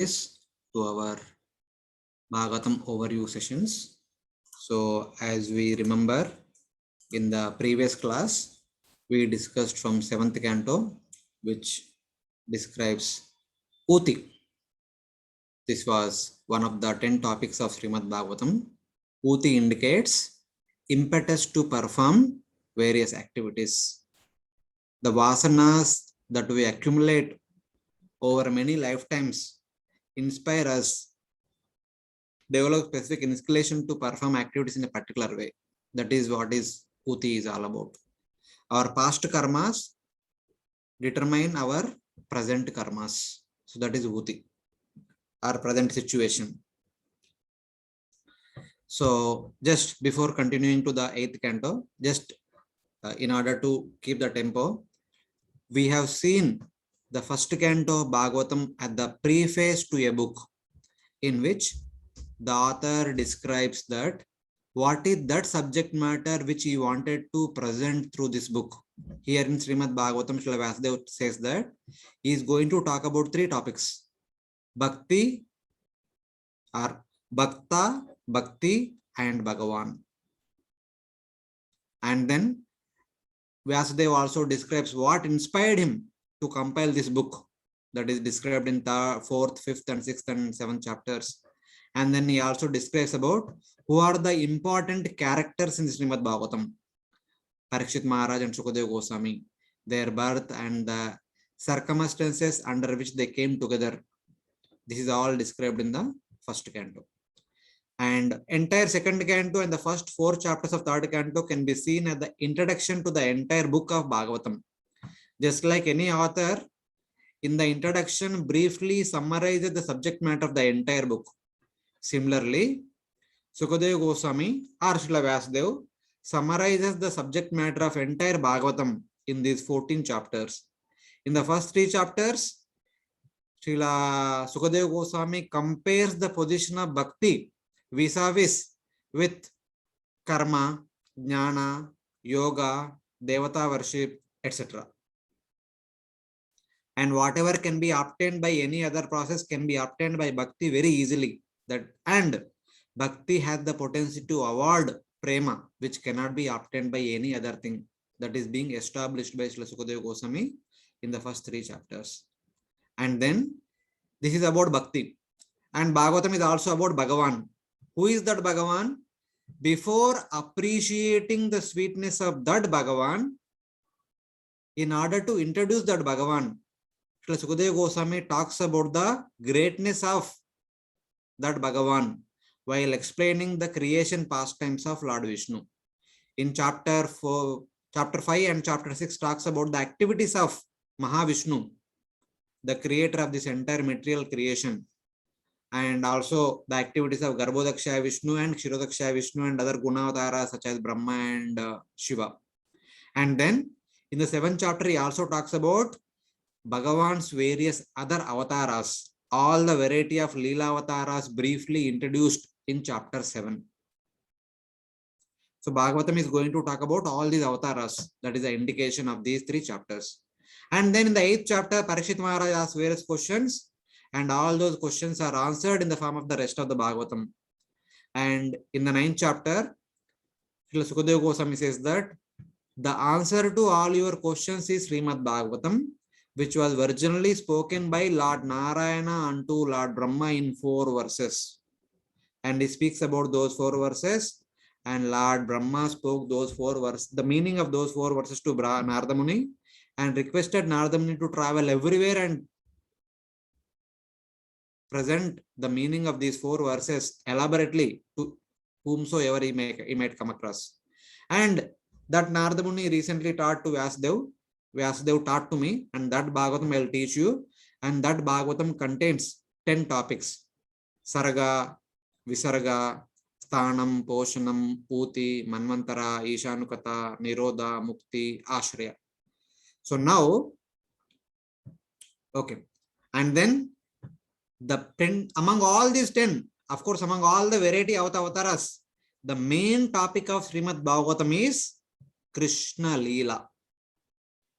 To our Bhagavatam overview sessions. So, as we remember, in the previous class, we discussed from 7th canto, which describes Uti. This was one of the 10 topics of Srimad Bhagavatam. Uti indicates impetus to perform various activities. The vasanas that we accumulate over many lifetimes inspire us, develop specific inclination to perform activities in a particular way. That is what is Uti is all about. Our past karmas determine our present karmas. So that is Uti, our present situation. So just before continuing to the 8th canto, just in order to keep the tempo, we have seen the first canto of Bhagavatam at the preface to a book, in which the author describes that what is that subject matter which he wanted to present through this book. Here in Srimad Bhagavatam, Srila Vyasadeva says that he is going to talk about 3 topics: Bhakti, or Bhakta, Bhakti, and Bhagavan. And then Vyasadeva also describes what inspired him to compile this book, that is described in the 4th, 5th, and 6th and 7th chapters. And then he also describes about who are the important characters in Srimad Bhagavatam. Parikshit Maharaj and Sukadeva Goswami, their birth and the circumstances under which they came together. This is all described in the first canto. And entire second canto and the first 4 chapters of third canto can be seen as the introduction to the entire book of Bhagavatam. Just like any author, in the introduction briefly summarizes the subject matter of the entire book. Similarly, Sukadeva Goswami or Srila Vyasadeva summarizes the subject matter of entire Bhagavatam in these 14 chapters. In the first 3 chapters, Srila Sukadeva Goswami compares the position of Bhakti vis-a-vis with karma, jnana, yoga, devata worship, etc. And whatever can be obtained by any other process can be obtained by Bhakti very easily. And Bhakti has the potential to award prema, which cannot be obtained by any other thing. That is being established by Srila Sukadeva Goswami in the first 3 chapters. And then this is about Bhakti. And Bhagavatam is also about Bhagavan. Who is that Bhagavan? Before appreciating the sweetness of that Bhagavan, in order to introduce that Bhagavan, Srila Sukadeva Goswami talks about the greatness of that Bhagavan while explaining the creation pastimes of Lord Vishnu. In chapter 5 and chapter 6 talks about the activities of Mahavishnu, the creator of this entire material creation, and also the activities of Garbhodakshaya Vishnu and Kshirodakshaya Vishnu and other Gunavataras such as Brahma and Shiva. And then in the 7th chapter, he also talks about Bhagavan's various other avatars, all the variety of Leela avatars briefly introduced in chapter 7. So Bhagavatam is going to talk about all these avatars. That is the indication of these 3 chapters. And then in the 8th chapter, Parikshit Maharaj asks various questions, and all those questions are answered in the form of the rest of the Bhagavatam. And in the 9th chapter, Srila Sukadeva Goswami says that the answer to all your questions is Srimad Bhagavatam, which was originally spoken by Lord Narayana unto Lord Brahma in 4 verses. And he speaks about those 4 verses, and Lord Brahma spoke those 4 verses, the meaning of those 4 verses to Narada Muni, and requested Narada Muni to travel everywhere and present the meaning of these 4 verses elaborately to whomsoever he might come across. And that Narada Muni recently taught to Vyasadeva. Vyasadeva taught to me, and that Bhagavatam I will teach you. And that Bhagavatam contains 10 topics: Sarga, Visarga, Sthanam, Poshanam, Puti, Manvantara, Ishanukata, Nirodha, Mukti, Ashraya. So now, okay. And then the 10, among all these 10, of course, among all the variety of avatars, the main topic of Srimad Bhagavatam is Krishna Leela.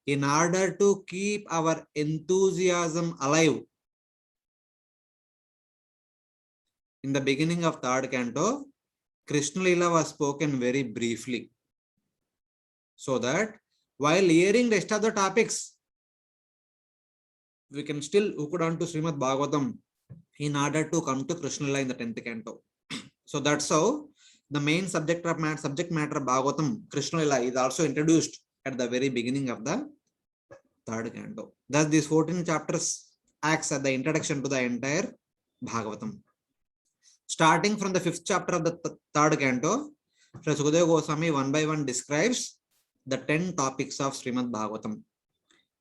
In order to keep our enthusiasm alive In the beginning of third canto, Krishna Lila was spoken very briefly, so that while hearing rest of the topics, we can still hook on to Srimad Bhagavatam in order to come to Krishna Lila in the 10th canto. So that's how the main subject matter Bhagavatam, Krishna Lila, is also introduced at the very beginning of the third canto. Thus, these 14 chapters acts as the introduction to the entire Bhagavatam. Starting from the 5th chapter of the third canto, Sri Sukadeva Goswami one by one describes the 10 topics of Srimad Bhagavatam.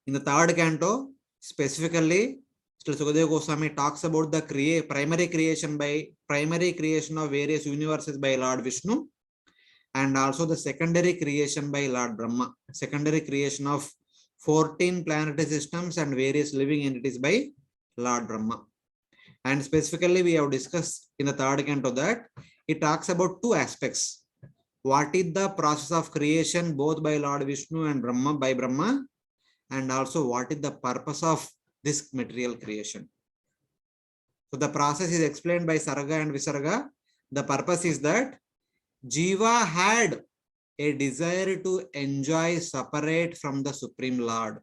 In the third canto, specifically, Sri Sukadeva Goswami talks about the primary creation of various universes by Lord Vishnu, and also the secondary creation by Lord Brahma, secondary creation of 14 planetary systems and various living entities by Lord Brahma. And specifically, we have discussed in the third canto that it talks about two aspects. What is the process of creation both by Lord Vishnu and Brahma, and also what is the purpose of this material creation. So the process is explained by Sarga and Visarga. The purpose is that Jiva had a desire to enjoy separate from the Supreme Lord.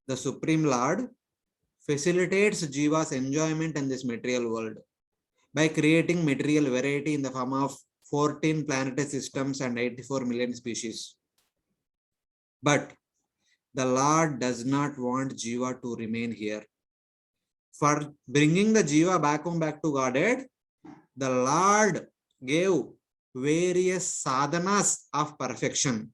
The Supreme Lord facilitates Jiva's enjoyment in this material world by creating material variety in the form of 14 planetary systems and 84 million species. But the Lord does not want Jiva to remain here. For bringing the Jiva back to Godhead, the Lord gave various sadhanas of perfection.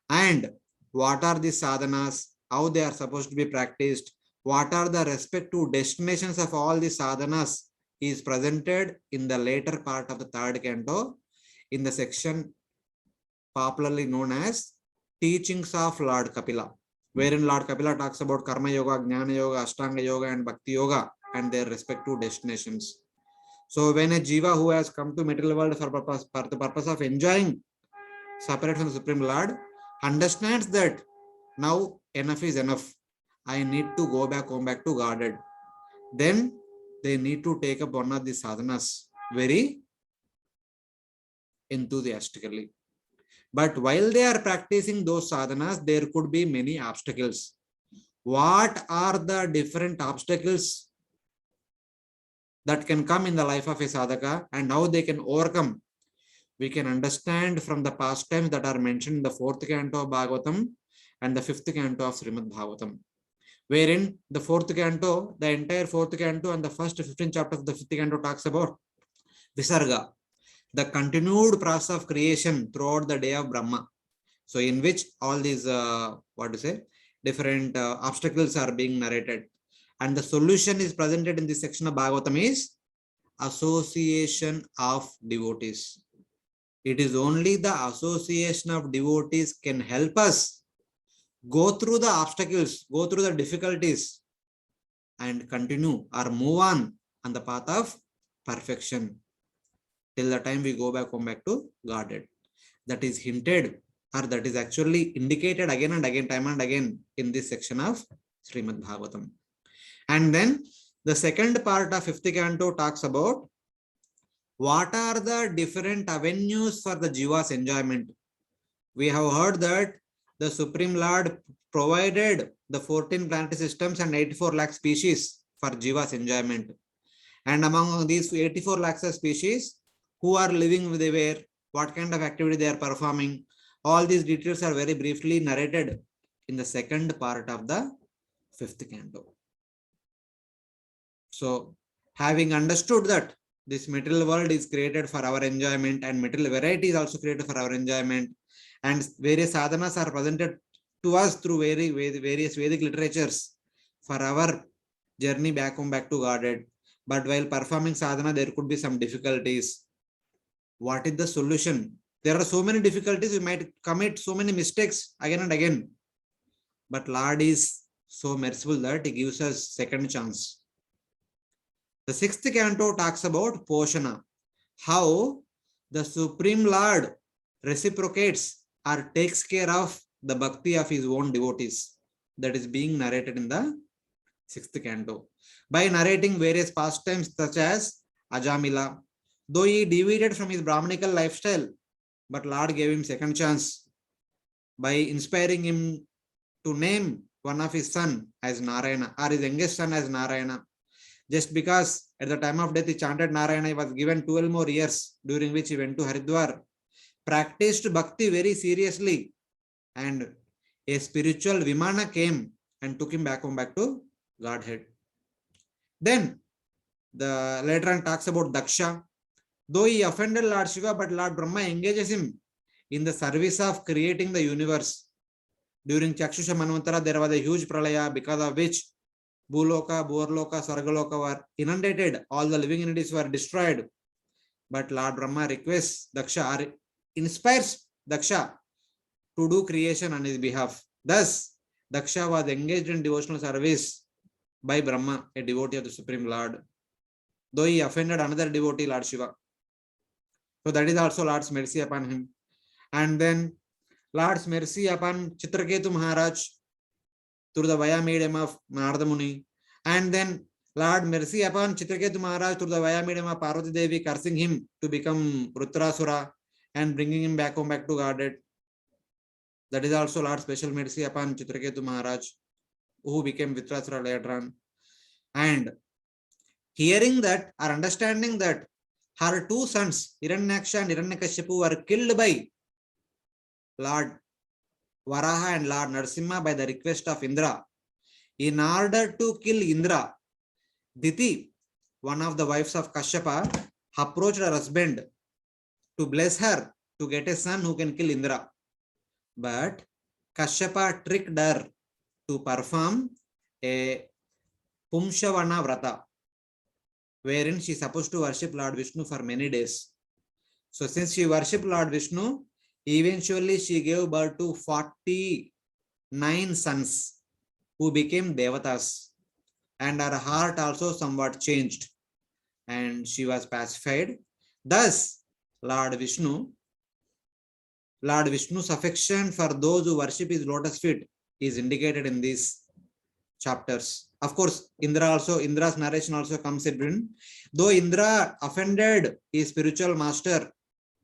And what are these sadhanas? How they are supposed to be practiced? What are the respective destinations of all these sadhanas is presented in the later part of the third canto in the section popularly known as Teachings of Lord Kapila, wherein Lord Kapila talks about Karma Yoga, Jnana Yoga, Ashtanga Yoga and Bhakti Yoga and their respective destinations. So when a Jiva who has come to material world for the purpose of enjoying separate from the Supreme Lord understands that now enough is enough. I need to go home back to Godhead. Then they need to take up one of these sadhanas very enthusiastically. But while they are practicing those sadhanas, there could be many obstacles. What are the different obstacles that can come in the life of a sadhaka and how they can overcome? We can understand from the pastimes that are mentioned in the 4th canto of Bhagavatam and the 5th canto of Srimad Bhagavatam, wherein the 4th canto, the entire 4th canto and the first 15 chapters of the 5th canto talks about Visarga, the continued process of creation throughout the day of Brahma. So in which all these, different obstacles are being narrated. And the solution is presented in this section of Bhagavatam is association of devotees. It is only the association of devotees can help us go through the obstacles, go through the difficulties and continue or move on the path of perfection till the time we go home back to Godhead. That is hinted or that is actually indicated again and again, time and again in this section of Srimad Bhagavatam. And then the second part of 5th canto talks about what are the different avenues for the Jiva's enjoyment. We have heard that the Supreme Lord provided the 14 planetary systems and 84 lakh species for Jiva's enjoyment. And among these 84 lakhs of species, who are living where, what kind of activity they are performing, all these details are very briefly narrated in the second part of the 5th canto. So, having understood that this material world is created for our enjoyment and material variety is also created for our enjoyment, and various sadhanas are presented to us through various Vedic literatures for our journey back to Godhead. But while performing sadhana, there could be some difficulties. What is the solution? There are so many difficulties, we might commit so many mistakes again and again. But Lord is so merciful that He gives us second chance. The 6th canto talks about Poshana, how the Supreme Lord reciprocates or takes care of the bhakti of His own devotees. That is being narrated in the 6th canto, by narrating various pastimes such as Ajamila. Though he deviated from his Brahmanical lifestyle, but Lord gave him second chance by inspiring him to name one of his son as Narayana, or his youngest son as Narayana. Just because at the time of death he chanted Narayana, he was given 12 more years, during which he went to Haridwar, practiced bhakti very seriously, and a spiritual Vimana came and took him back home, back to Godhead. Then the later on talks about Daksha. Though he offended Lord Shiva, but Lord Brahma engages him in the service of creating the universe. During Chakshusha Manvantara, there was a huge pralaya, because of which Bhuloka, Bhurloka, Sargaloka were inundated. All the living entities were destroyed. But Lord Brahma requests Daksha, or inspires Daksha to do creation on his behalf. Thus, Daksha was engaged in devotional service by Brahma, a devotee of the Supreme Lord, though he offended another devotee, Lord Shiva. So that is also Lord's mercy upon him. And then Lord's mercy upon Chitraketu Maharaj through the via medium of Narada Muni. And then Lord mercy upon Chitraketu Maharaj through the via medium of Parvati Devi, cursing him to become Rutrasura and bringing him back home, back to Godhead. That is also Lord's special mercy upon Chitraketu Maharaj, who became Vitrasura later on. And hearing that, or understanding that her two sons, Hiranyaksha and Hiranyakashipu, were killed by Lord Varaha and Lord Narasimha by the request of Indra. In order to kill Indra, Diti, one of the wives of Kashyapa, approached her husband to bless her to get a son who can kill Indra. But Kashyapa tricked her to perform a Pumshavana Vrata, wherein she is supposed to worship Lord Vishnu for many days. So since she worshipped Lord Vishnu, eventually she gave birth to 49 sons who became Devatas, and her heart also somewhat changed and she was pacified. Thus, Lord Vishnu's affection for those who worship his lotus feet is indicated in these chapters. Of course, Indra's narration also comes in. Though Indra offended his spiritual master,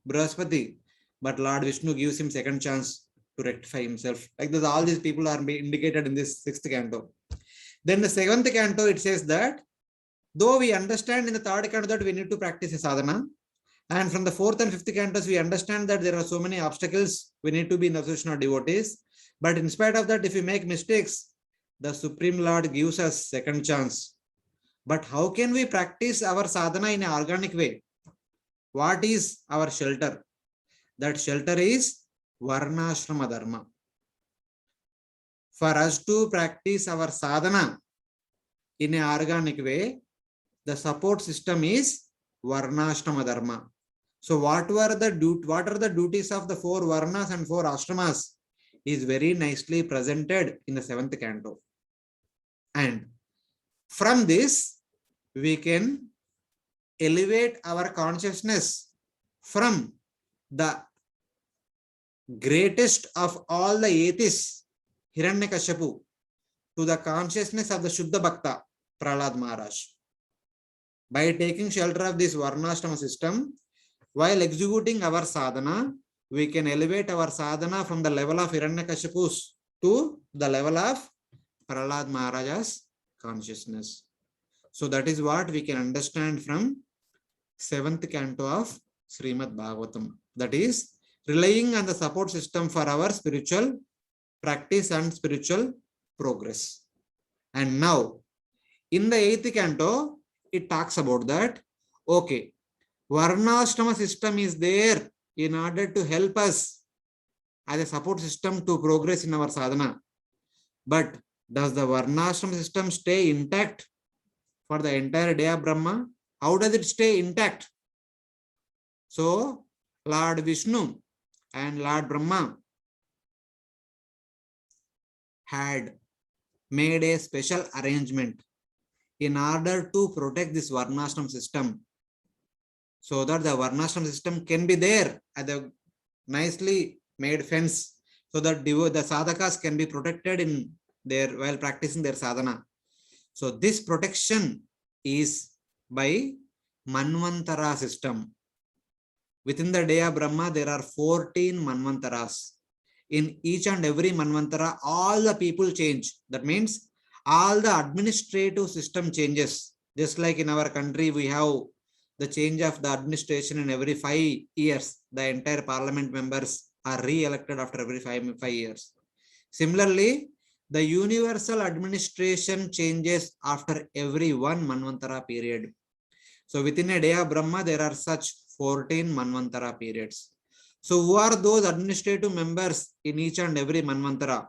Brahaspati, but Lord Vishnu gives him second chance to rectify himself. Like this, all these people are indicated in this 6th canto. Then the 7th canto, it says that though we understand in the 3rd canto that we need to practice a sadhana, and from the 4th and 5th cantos, we understand that there are so many obstacles, we need to be in the association of devotees. But in spite of that, if we make mistakes, the Supreme Lord gives us second chance. But how can we practice our sadhana in an organic way? What is our shelter? That shelter is Varnashrama Dharma. For us to practice our sadhana in an organic way, the support system is Varnashrama Dharma. So what are the duties of the 4 Varnas and 4 Ashramas is very nicely presented in the 7th canto. And from this, we can elevate our consciousness from the greatest of all the atheists, Hiranyakashipu, to the consciousness of the Shuddha Bhakta, Prahlad Maharaj. By taking shelter of this Varnashrama system, while executing our sadhana, we can elevate our sadhana from the level of Hiranyakashipus to the level of Prahlad Maharaja's consciousness. So that is what we can understand from 7th canto of Srimad Bhagavatam. That is, relying on the support system for our spiritual practice and spiritual progress. And now, in the 8th canto, it talks about that, okay, Varnashrama system is there in order to help us as a support system to progress in our sadhana. But does the Varnashrama system stay intact for the entire day of Brahma? How does it stay intact? So, Lord Vishnu and Lord Brahma had made a special arrangement in order to protect this Varnashram system, so that the Varnashram system can be there at a nicely made fence, so that the sadhakas can be protected in their while practicing their sadhana. So this protection is by Manvantara system. Within the day of Brahma, there are 14 Manvantaras. In each and every Manvantara, all the people change. That means all the administrative system changes. Just like in our country, we have the change of the administration in every 5 years. The entire parliament members are re-elected after every 5 years. Similarly, the universal administration changes after every one Manvantara period. So within a day of Brahma, there are such 14 Manvantara periods. So who are those administrative members in each and every Manvantara?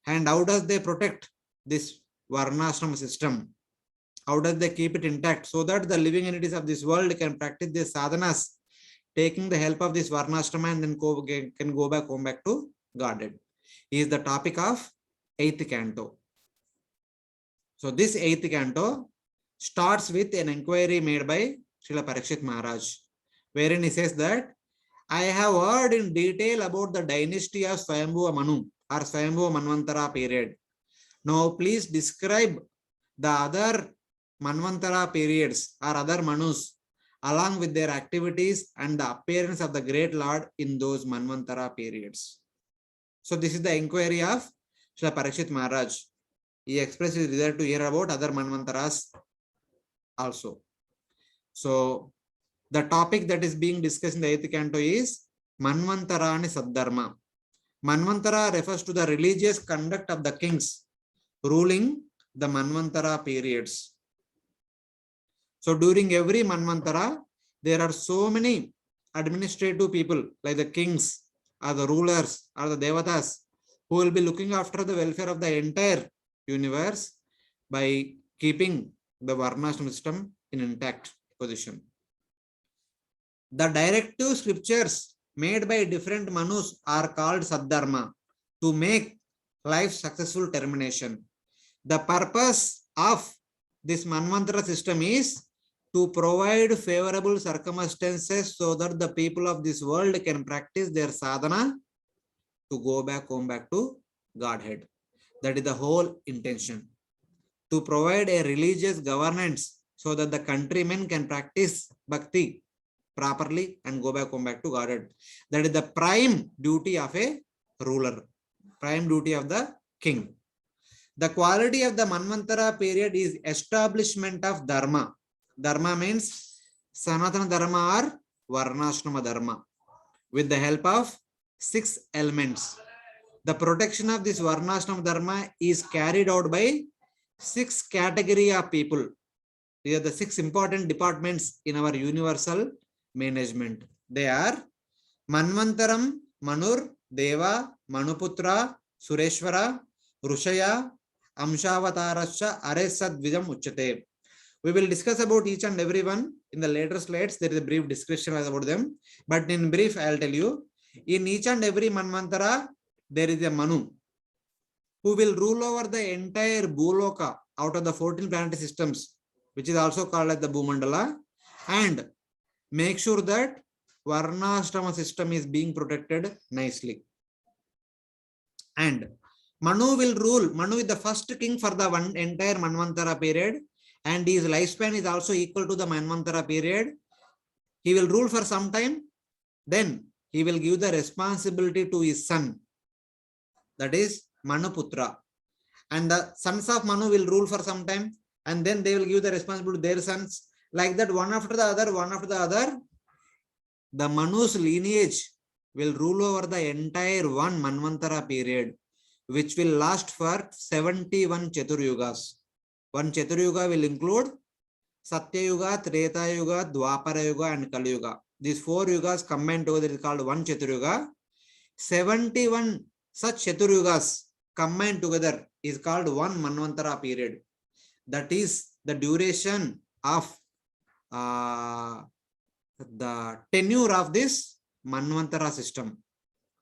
And how does they protect this Varnashrama system? How does they keep it intact so that the living entities of this world can practice their sadhanas, taking the help of this Varnashrama and then can go back home back to Godhead? Is the topic of 8th canto. So this 8th canto starts with an inquiry made by Srila Parikshit Maharaj, wherein he says that I have heard in detail about the dynasty of Swayambhuva Manu or Swayambhuva Manvantara period. Now please describe the other Manvantara periods or other Manus along with their activities and the appearance of the great Lord in those Manvantara periods. So this is the inquiry of Srila Parikshit Maharaj. He expressed his desire to hear about other Manvantaras also. So the topic that is being discussed in the 8th canto is Manvantarani Saddharma. Manvantara refers to the religious conduct of the kings ruling the Manvantara periods. So during every Manvantara, there are so many administrative people like the kings or the rulers or the devatas who will be looking after the welfare of the entire universe by keeping the Varnashrama system in intact position. The directive scriptures made by different Manus are called Saddharma to make life successful termination. The purpose of this Manvantara system is to provide favorable circumstances so that the people of this world can practice their sadhana to go back home back to Godhead. That is the whole intention. To provide a religious governance so that the countrymen can practice bhakti properly and go back home back to Godhead. That is the prime duty of a ruler, prime duty of the king. The quality of the Manvantara period is establishment of Dharma. Dharma means Sanatana Dharma or Varnashrama Dharma with the help of 6 elements. The protection of this Varnashrama Dharma is carried out by 6 category of people. These are the 6 important departments in our universal management. They are Manvantaram, Manur, Deva, Manuputra, Sureshwara, Rushaya, Amshavatarascha, Aresad Vijam Uchate. We will discuss about each and every one in the later slides. There is a brief description about them. But in brief, I will tell you, in each and every Manvantara, there is a Manu who will rule over the entire Bhuloka out of the 14 planetary systems, which is also called as the Bhumandala, and make sure that Varnashrama system is being protected nicely. And Manu will rule. Manu is the first king for the entire Manvantara period, and his lifespan is also equal to the Manvantara period. He will rule for some time, then he will give the responsibility to his son, that is Manuputra. And the sons of Manu will rule for some time, and then they will give the responsibility to their sons. Like that, one after the other, one after the other, the Manu's lineage will rule over the entire one Manvantara period, which will last for 71 Chaturyugas. One Chaturyuga will include Satya Yuga, Treta Yuga, Dwapara Yuga, and Kali Yuga. These 4 yugas combined together is called one Chaturyuga. 71 such Chaturyugas combined together is called one Manvantara period. That is the duration of the tenure of this Manvantara system.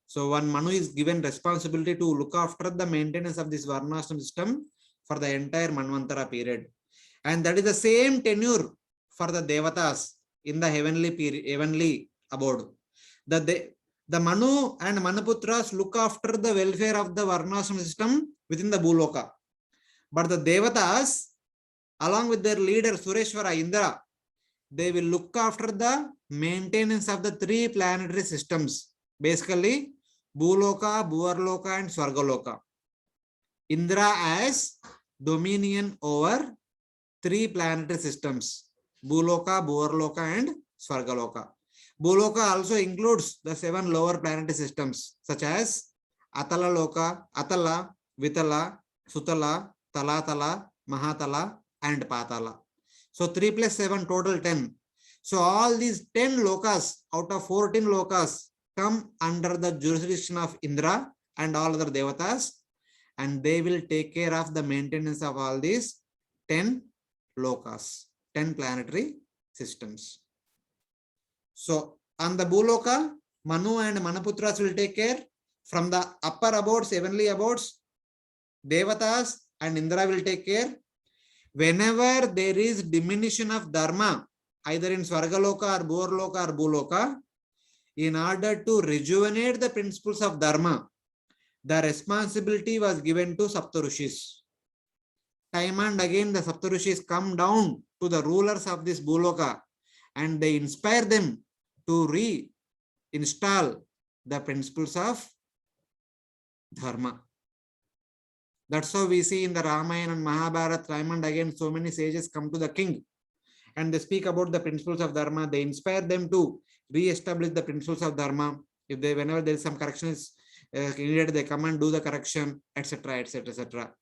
So one Manu is given responsibility to look after the maintenance of this Varnashrama system for the entire Manvantara period. And that is the same tenure for the Devatas in the heavenly abode. The Manu and Manuputras look after the welfare of the Varnashrama system within the Bhuloka. But the Devatas, along with their leader Sureshwara, Indra, they will look after the maintenance of the three planetary systems, basically Bhuloka, Bhuvarloka and Swargaloka. Indra as dominion over three planetary systems, Bhuloka, Bhuvarloka and Swargaloka. Bhuloka also includes the 7 lower planetary systems such as Atala Loka, Atala, Vitala, Sutala, Talatala, Mahatala and Patala. So 3 plus 7 total 10. So all these 10 lokas out of 14 lokas come under the jurisdiction of Indra and all other devatas, and they will take care of the maintenance of all these 10 lokas, 10 planetary systems. So on the Bhuloka, Manu and Manaputras will take care. From the upper abodes, heavenly abodes, devatas and Indra will take care. Whenever there is diminution of dharma, either in Swargaloka or Bhuvarloka or Bhuloka, in order to rejuvenate the principles of dharma, the responsibility was given to Saptarushis. Time and again, the Saptarushis come down to the rulers of this Bhuloka and they inspire them to reinstall the principles of dharma. That's how we see in the Ramayana and Mahabharata, time and again, so many sages come to the king and they speak about the principles of dharma. They inspire them to re-establish the principles of dharma. If they, whenever there is some correction is needed, they come and do the correction, etc., etc., etc.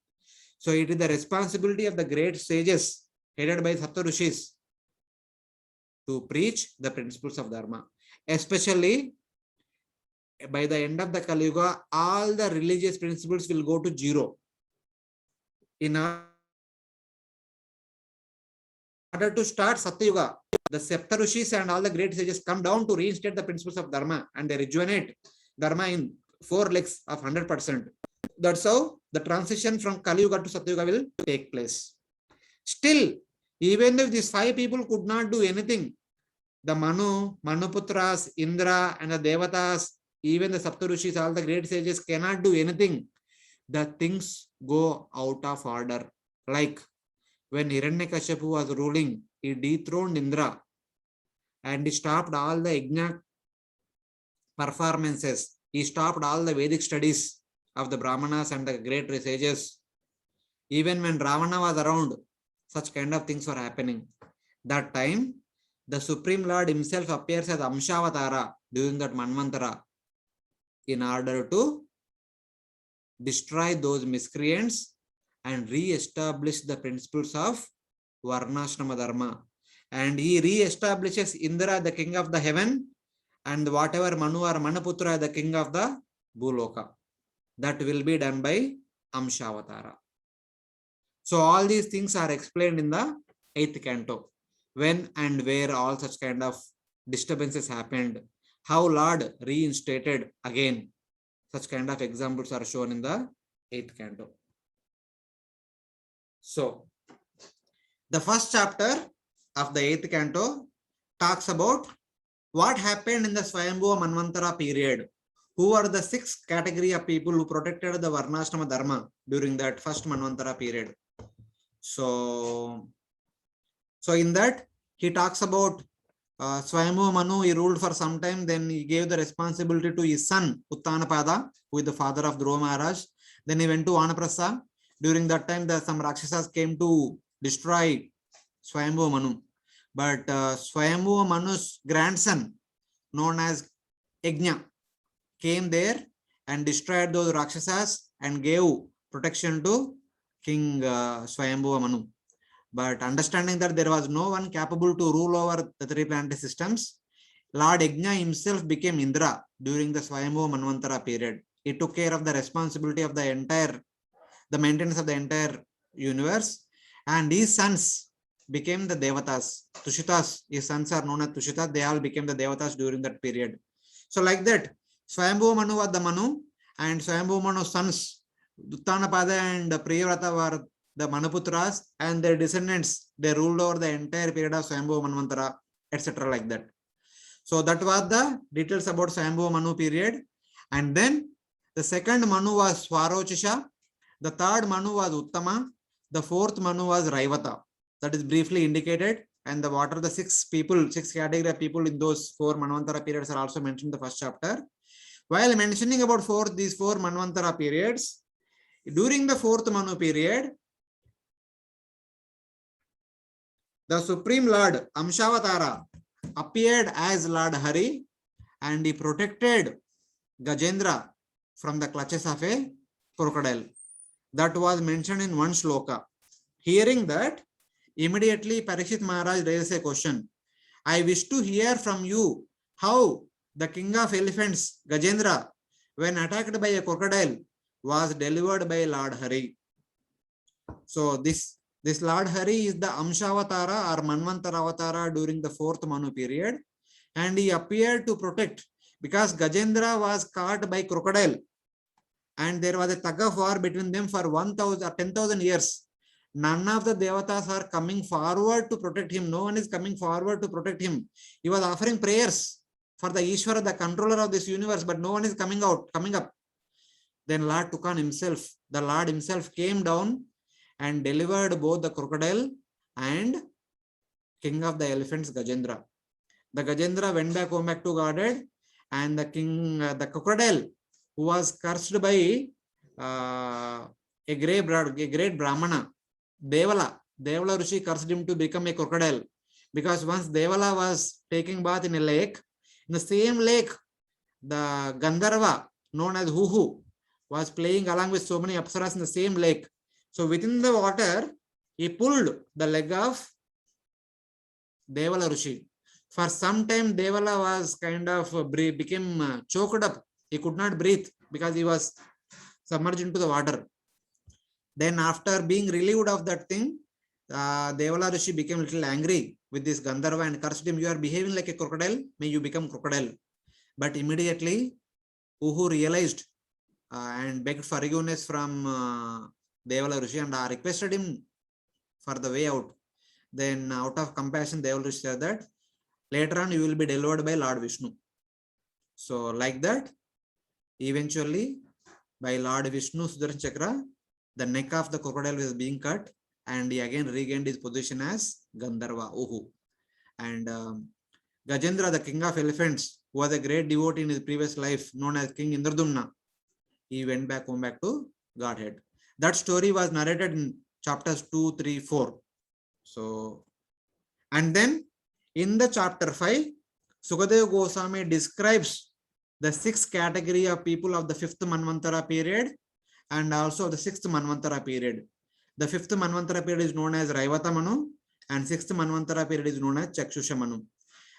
So it is the responsibility of the great sages headed by Saptarishis to preach the principles of dharma. Especially by the end of the Kali Yuga, all the religious principles will go to zero. In order to start Satyuga, the Saptarishis and all the great sages come down to reinstate the principles of dharma and they rejuvenate dharma in 4 legs of 100%. That's how the transition from Kali Yuga to Satyuga will take place. Still, even if these 5 people could not do anything, the Manu, Manuputras, Indra and the Devatas, even the Saptarishis, all the great sages cannot do anything. The things go out of order. Like when Hiranyakashipu was ruling, he dethroned Indra and he stopped all the yajna performances. He stopped all the Vedic studies of the Brahmanas and the great sages. Even when Ravana was around, such kind of things were happening. That time, the Supreme Lord himself appears as Amshavatara during that Manvantara in order to destroy those miscreants and re-establish the principles of Varnashrama Dharma. And he re-establishes Indra, the king of the heaven, and whatever Manu or Manaputra, the king of the Bhuloka. That will be done by Amshavatara. So all these things are explained in the 8th canto. When and where all such kind of disturbances happened, how Lord reinstated again. Such kind of examples are shown in the 8th canto. So, the first chapter of the 8th canto talks about what happened in the Swayambhuva Manvantara period. Who are the 6 category of people who protected the Varnashrama Dharma during that first Manvantara period. So in that, he talks about Swayambhuva Manu, he ruled for some time, then he gave the responsibility to his son, Uttanapada, who is the father of Dhruva Maharaj. Then he went to Vanaprastha. During that time, some Rakshasas came to destroy Swayambhuva Manu. But Swayambhuva Manu's grandson, known as Yajna, came there and destroyed those Rakshasas and gave protection to King Swayambhuva Manu. But understanding that there was no one capable to rule over the 3 planetary systems, Lord Yajna himself became Indra during the Swayambhuva Manvantara period. He took care of the responsibility of the maintenance of the entire universe, and his sons became the Devatas. Tushitas, his sons are known as Tushitas, they all became the Devatas during that period. So like that, Swayambhuva Manu was the Manu, and Swayambhuva Manu's sons, Uttanapada and Priyavrata were the Manuputras, and their descendants, they ruled over the entire period of Swayambhuva Manvantara, etc. like that. So that was the details about Swayambhuva Manu period. And then the second Manu was Swarochisha, the third Manu was Uttama, the fourth Manu was Raivata. that is briefly indicated. And the what are the six category of people in those 4 Manvantara periods are also mentioned in the first chapter. While mentioning about these four Manvantara periods, during the 4th Manu period, the Supreme Lord Amshavatara appeared as Lord Hari, and he protected Gajendra from the clutches of a crocodile. That was mentioned in one shloka. Hearing that, immediately Parikshit Maharaj raises a question. I wish to hear from you how the king of elephants, Gajendra, when attacked by a crocodile, was delivered by Lord Hari. So this Lord Hari is the Amshavatara or Manvantara Avatara during the 4th Manu period, and he appeared to protect, because Gajendra was caught by crocodile and there was a tug of war between them for 1,000 or 10,000 years. None of the devatas are coming forward to protect him. No one is coming forward to protect him. He was offering prayers for the Ishvara, the controller of this universe, but no one is coming up. Then Lord took on himself. The Lord himself came down and delivered both the crocodile and king of the elephants, Gajendra. The Gajendra went back home back to guarded, and the crocodile, who was cursed by a great Brahmana, Devala Rishi cursed him to become a crocodile, because once Devala was taking bath in a lake, in the same lake, the Gandharva, known as Huhu, was playing along with so many Apsaras in the same lake. So within the water, he pulled the leg of Devala Rishi. For some time, Devala was kind of became choked up. He could not breathe because he was submerged into the water. Then after being relieved of that thing, Devala Rishi became a little angry with this Gandharva and cursed him. You are behaving like a crocodile, may you become crocodile. But immediately, Uhu realized and begged forgiveness from Devala Rishi and requested him for the way out. Then out of compassion, Devala Rishi said that later on you will be delivered by Lord Vishnu. So like that, eventually by Lord Vishnu Sudarshan Chakra, the neck of the crocodile was being cut, and he again regained his position as Gandharva, Uhu. And Gajendra, the king of elephants, who was a great devotee in his previous life, known as King Indradumna, he went back home back to Godhead. That story was narrated in chapters 2, 3, 4. So, and then in the chapter 5, Sukadeva Goswami describes the 6th category of people of the 5th Manvantara period and also the 6th Manvantara period. The 5th Manvantara period is known as Raivata Manu, and 6th Manvantara period is known as Chakshusha Manu.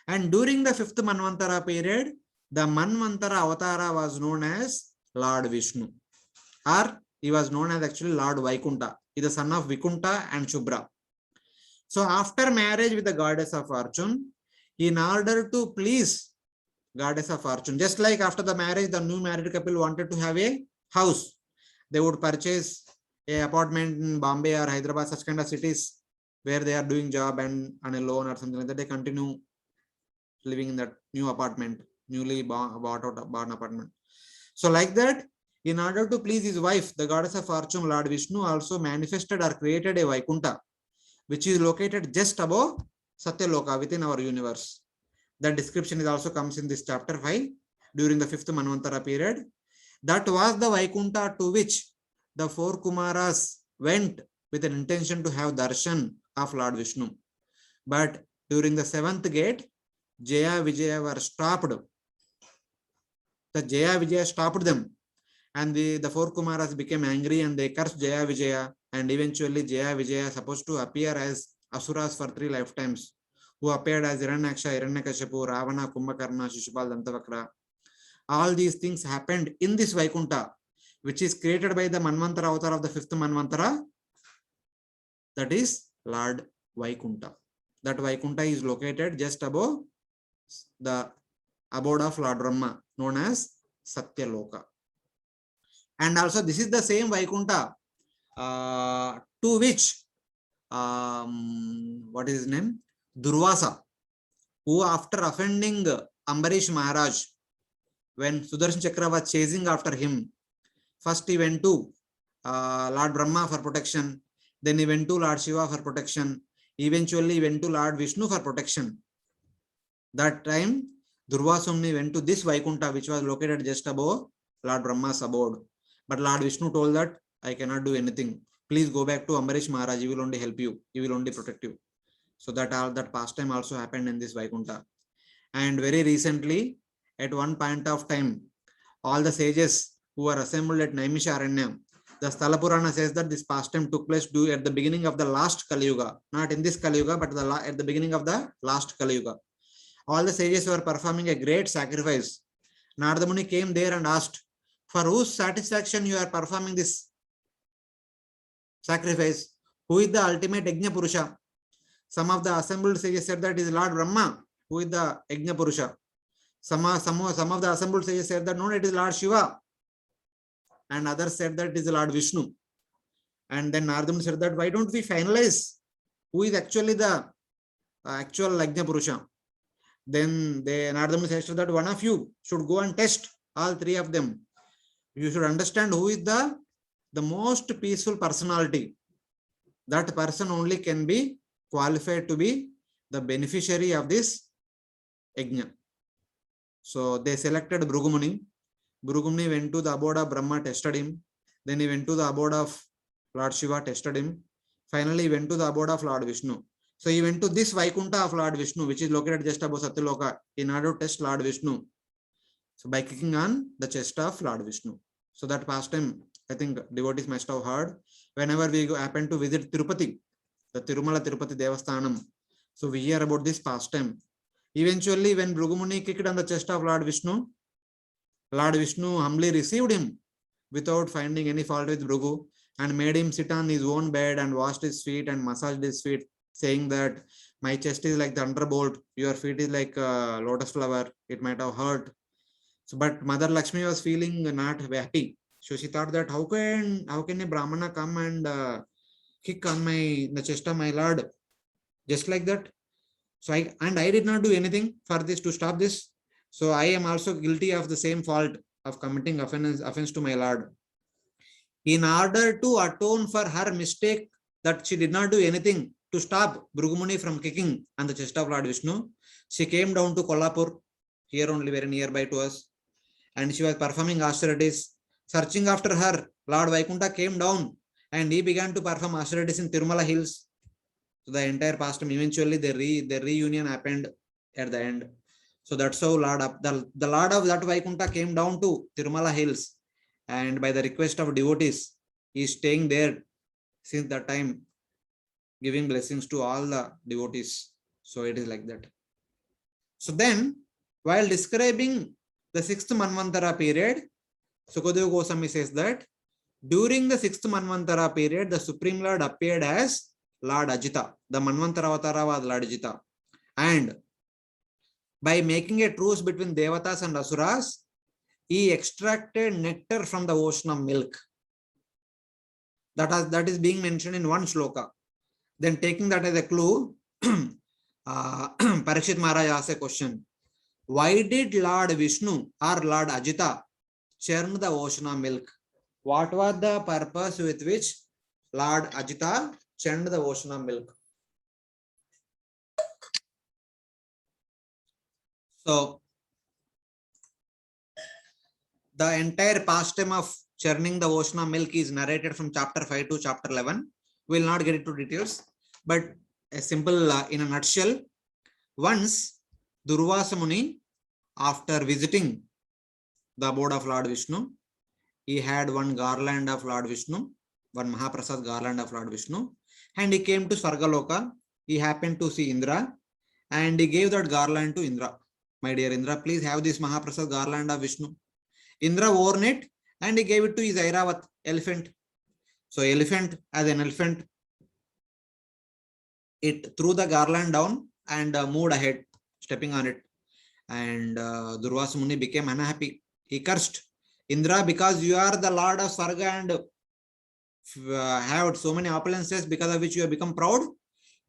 And during the 5th Manvantara period, the Manvantara Avatara was known as Lord Vishnu, or he was known as actually Lord Vaikunta. He is the son of Vikunta and Shubhra. So after marriage with the goddess of fortune, in order to please goddess of fortune, just like after the marriage, the new married couple wanted to have a house. They would purchase a apartment in Bombay or Hyderabad, such kind of cities where they are doing job and on a loan or something like that. They continue living in that new apartment, newly bought apartment. So like that, in order to please his wife, the goddess of fortune, Lord Vishnu, also manifested or created a Vaikunta, which is located just above Satyaloka within our universe. That description is also comes in this chapter 5 during the 5th Manvantara period. That was the Vaikunta to which the 4 Kumaras went with an intention to have darshan of Lord Vishnu. But during the 7th gate, Jaya Vijaya were stopped. The Jaya Vijaya stopped them, and the 4 Kumaras became angry and they cursed Jaya Vijaya, and eventually Jaya Vijaya supposed to appear as Asuras for 3 lifetimes, who appeared as Hiranyaksha, Hiranyakashipu, Ravana, Kumbhakarna, Shishupal, Dantavakra. All these things happened in this Vaikunta, which is created by the Manvantara avatar of the 5th Manvantara, that is Lord Vaikunta. That Vaikunta is located just above the abode of Lord Brahma, known as Satyaloka. And also this is the same Vaikunta to which what is his name? Durvasa, who after offending Ambarish Maharaj, when Sudarshan Chakra was chasing after him, first he went to Lord Brahma for protection, then he went to Lord Shiva for protection, eventually went to Lord Vishnu for protection. That time, Durvasa Muni went to this Vaikunta, which was located just above Lord Brahma's abode. But Lord Vishnu told that, I cannot do anything. Please go back to Ambarish Maharaj. He will only help you. He will only protect you. So that pastime also happened in this Vaikunta. And very recently, at one point of time, all the sages who were assembled at Naimisharanya, the Sthala Purana says that this pastime took place at the beginning of the last Kali Yuga. Not in this Kali Yuga, but at the beginning of the last Kali Yuga. All the sages were performing a great sacrifice. Narada Muni came there and asked, for whose satisfaction you are performing this sacrifice? Who is the ultimate Yajna Purusha? Some of the assembled sages said that it is Lord Brahma who is the Yajna Purusha. Some of the assembled sages said that no, it is Lord Shiva. And others said that it is Lord Vishnu. And then Narada Muni said that why don't we finalize who is actually the actual Yajna Purusha? Then Narada Muni says that one of you should go and test all three of them. You should understand who is the most peaceful personality. That person only can be qualified to be the beneficiary of this Yajna. So they selected Bhrigu Muni. Bhrigu Muni went to the abode of Brahma, tested him. Then he went to the abode of Lord Shiva, tested him. Finally, he went to the abode of Lord Vishnu. So he went to this Vaikunta of Lord Vishnu, which is located just above Satyaloka, in order to test Lord Vishnu. So by clicking on the chest of Lord Vishnu. So that pastime, I think devotees must have heard. Whenever we happen to visit Tirupati, the Tirumala Tirupati Devasthanam, so we hear about this pastime. Eventually, when Bhrigu Muni kicked on the chest of Lord Vishnu humbly received him without finding any fault with Bhrigu and made him sit on his own bed and washed his feet and massaged his feet, saying that my chest is like thunderbolt, your feet is like a lotus flower, it might have hurt. So, but Mother Lakshmi was feeling not happy. So she thought that how can a Brahmana come and kick on the chest of my Lord just like that? So I did not do anything for this to stop this. So I am also guilty of the same fault of committing offense to my Lord. In order to atone for her mistake that she did not do anything to stop Bhrigu Muni from kicking on the chest of Lord Vishnu, she came down to Kolhapur, here only very nearby to us, and she was performing austerities. Searching after her, Lord Vaikunta came down and he began to perform austerities in Tirumala hills. So the entire pastime, eventually the reunion happened at the end. So that's how the Lord of that Vaikunta came down to Tirumala hills, and by the request of devotees, he is staying there since that time, giving blessings to all the devotees. So it is like that. So then, while describing the 6th Manvantara period, Sukadeva Goswami says that during the 6th Manvantara period, the Supreme Lord appeared as Lord Ajita. The Manvantara Avatara was Lord Ajita. And by making a truce between Devatas and Asuras, he extracted nectar from the ocean of milk. That is being mentioned in one shloka. Then taking that as a clue, Parikshit Maharaj asked a question. Why did Lord Vishnu or Lord Ajita churn the ocean of milk? What was the purpose with which Lord Ajita churned the ocean of milk? So, the entire pastime of churning the ocean of milk is narrated from chapter 5 to chapter 11. We will not get into details, but a simple, in a nutshell, once Durvasa Muni, after visiting the abode of Lord Vishnu, he had one garland of Lord Vishnu, one Mahaprasad garland of Lord Vishnu, and he came to Sargaloka. He happened to see Indra and he gave that garland to Indra. My dear Indra, please have this Mahaprasad garland of Vishnu. Indra wore it and he gave it to his Airavat, elephant. So elephant, as an elephant, it threw the garland down and moved ahead, stepping on it. And Durvasa Muni became unhappy. He cursed Indra, because you are the Lord of Sarga and have so many opulences because of which you have become proud.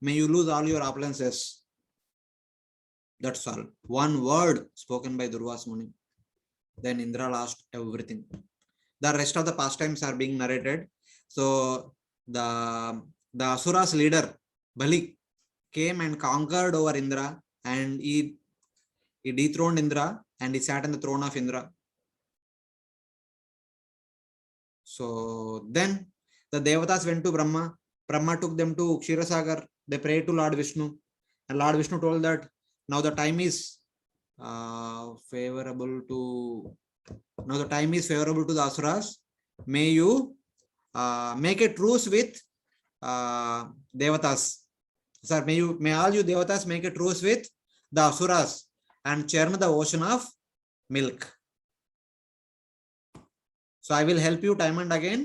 May you lose all your opulences. That's all. One word spoken by Durvasa Muni. Then Indra lost everything. The rest of the pastimes are being narrated. So the Asuras leader, Bali, came and conquered over Indra, and he dethroned Indra and he sat on the throne of Indra. So then the Devatas went to Brahma. Brahma took them to Kshirosagar. They prayed to Lord Vishnu, and Lord Vishnu told that now the time is favorable to the Asuras. May you make a truce with Devatas. Sir, may all you Devatas make a truce with the Asuras and churn the ocean of milk. So I will help you time and again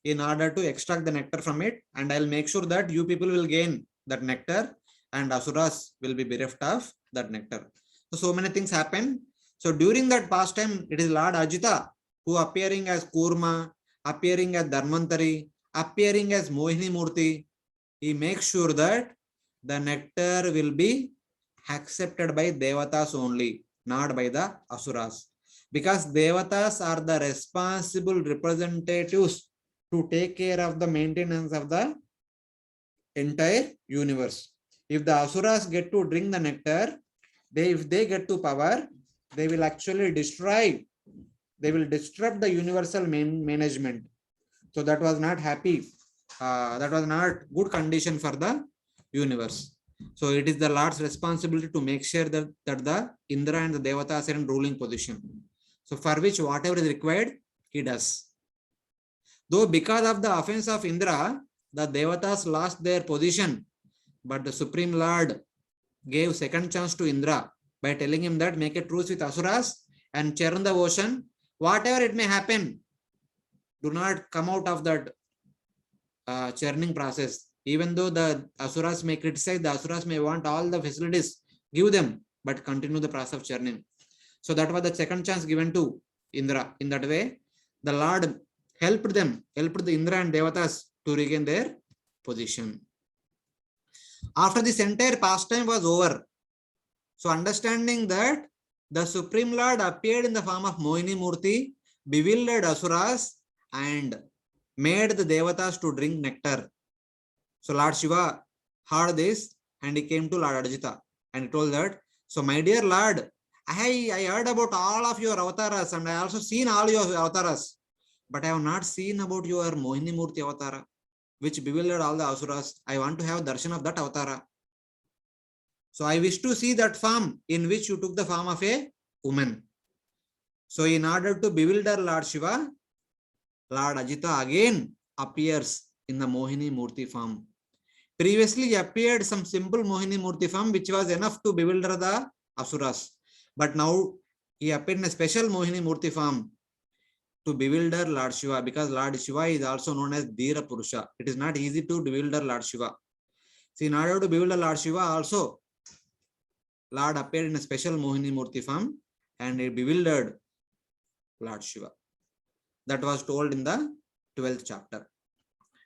in order to extract the nectar from it, and I'll make sure that you people will gain that nectar and Asuras will be bereft of that nectar. So many things happen. So during that pastime, it is Lord Ajita who, appearing as Kurma, appearing as Dharmantari, appearing as Mohini Murti, he makes sure that the nectar will be accepted by Devatas only, not by the Asuras. Because Devatas are the responsible representatives to take care of the maintenance of the entire universe. If the Asuras get to drink the nectar, if they get to power, they will actually disrupt the universal management. So that was not happy. That was not good condition for the universe. So it is the Lord's responsibility to make sure that the Indra and the Devatas are in ruling position. So for which whatever is required, he does. Though because of the offense of Indra, the Devatas lost their position, but the Supreme Lord gave second chance to Indra by telling him that make a truce with Asuras and churn the ocean. Whatever it may happen, do not come out of that churning process. Even though the Asuras may criticize, the Asuras may want all the facilities, give them, but continue the process of churning. So that was the second chance given to Indra. In that way, the Lord helped the Indra and Devatas to regain their position. After this entire pastime was over, so understanding that the Supreme Lord appeared in the form of Mohini Murti, bewildered Asuras and made the Devatas to drink nectar. So Lord Shiva heard this and he came to Lord Ajita and he told that, so my dear Lord, I heard about all of your avatars and I also seen all your avatars, but I have not seen about your Mohini Murti avatara, which bewildered all the Asuras. I want to have darshan of that avatara. So I wish to see that form in which you took the form of a woman. So in order to bewilder Lord Shiva, Lord Ajita again appears in the Mohini Murti form. Previously appeared some simple Mohini Murti form which was enough to bewilder the Asuras. But now he appeared in a special Mohini Murti form to bewilder Lord Shiva, because Lord Shiva is also known as Dhira Purusha. It is not easy to bewilder Lord Shiva. So in order to bewilder Lord Shiva also, Lord appeared in a special Mohini Murti form and he bewildered Lord Shiva. That was told in the 12th chapter.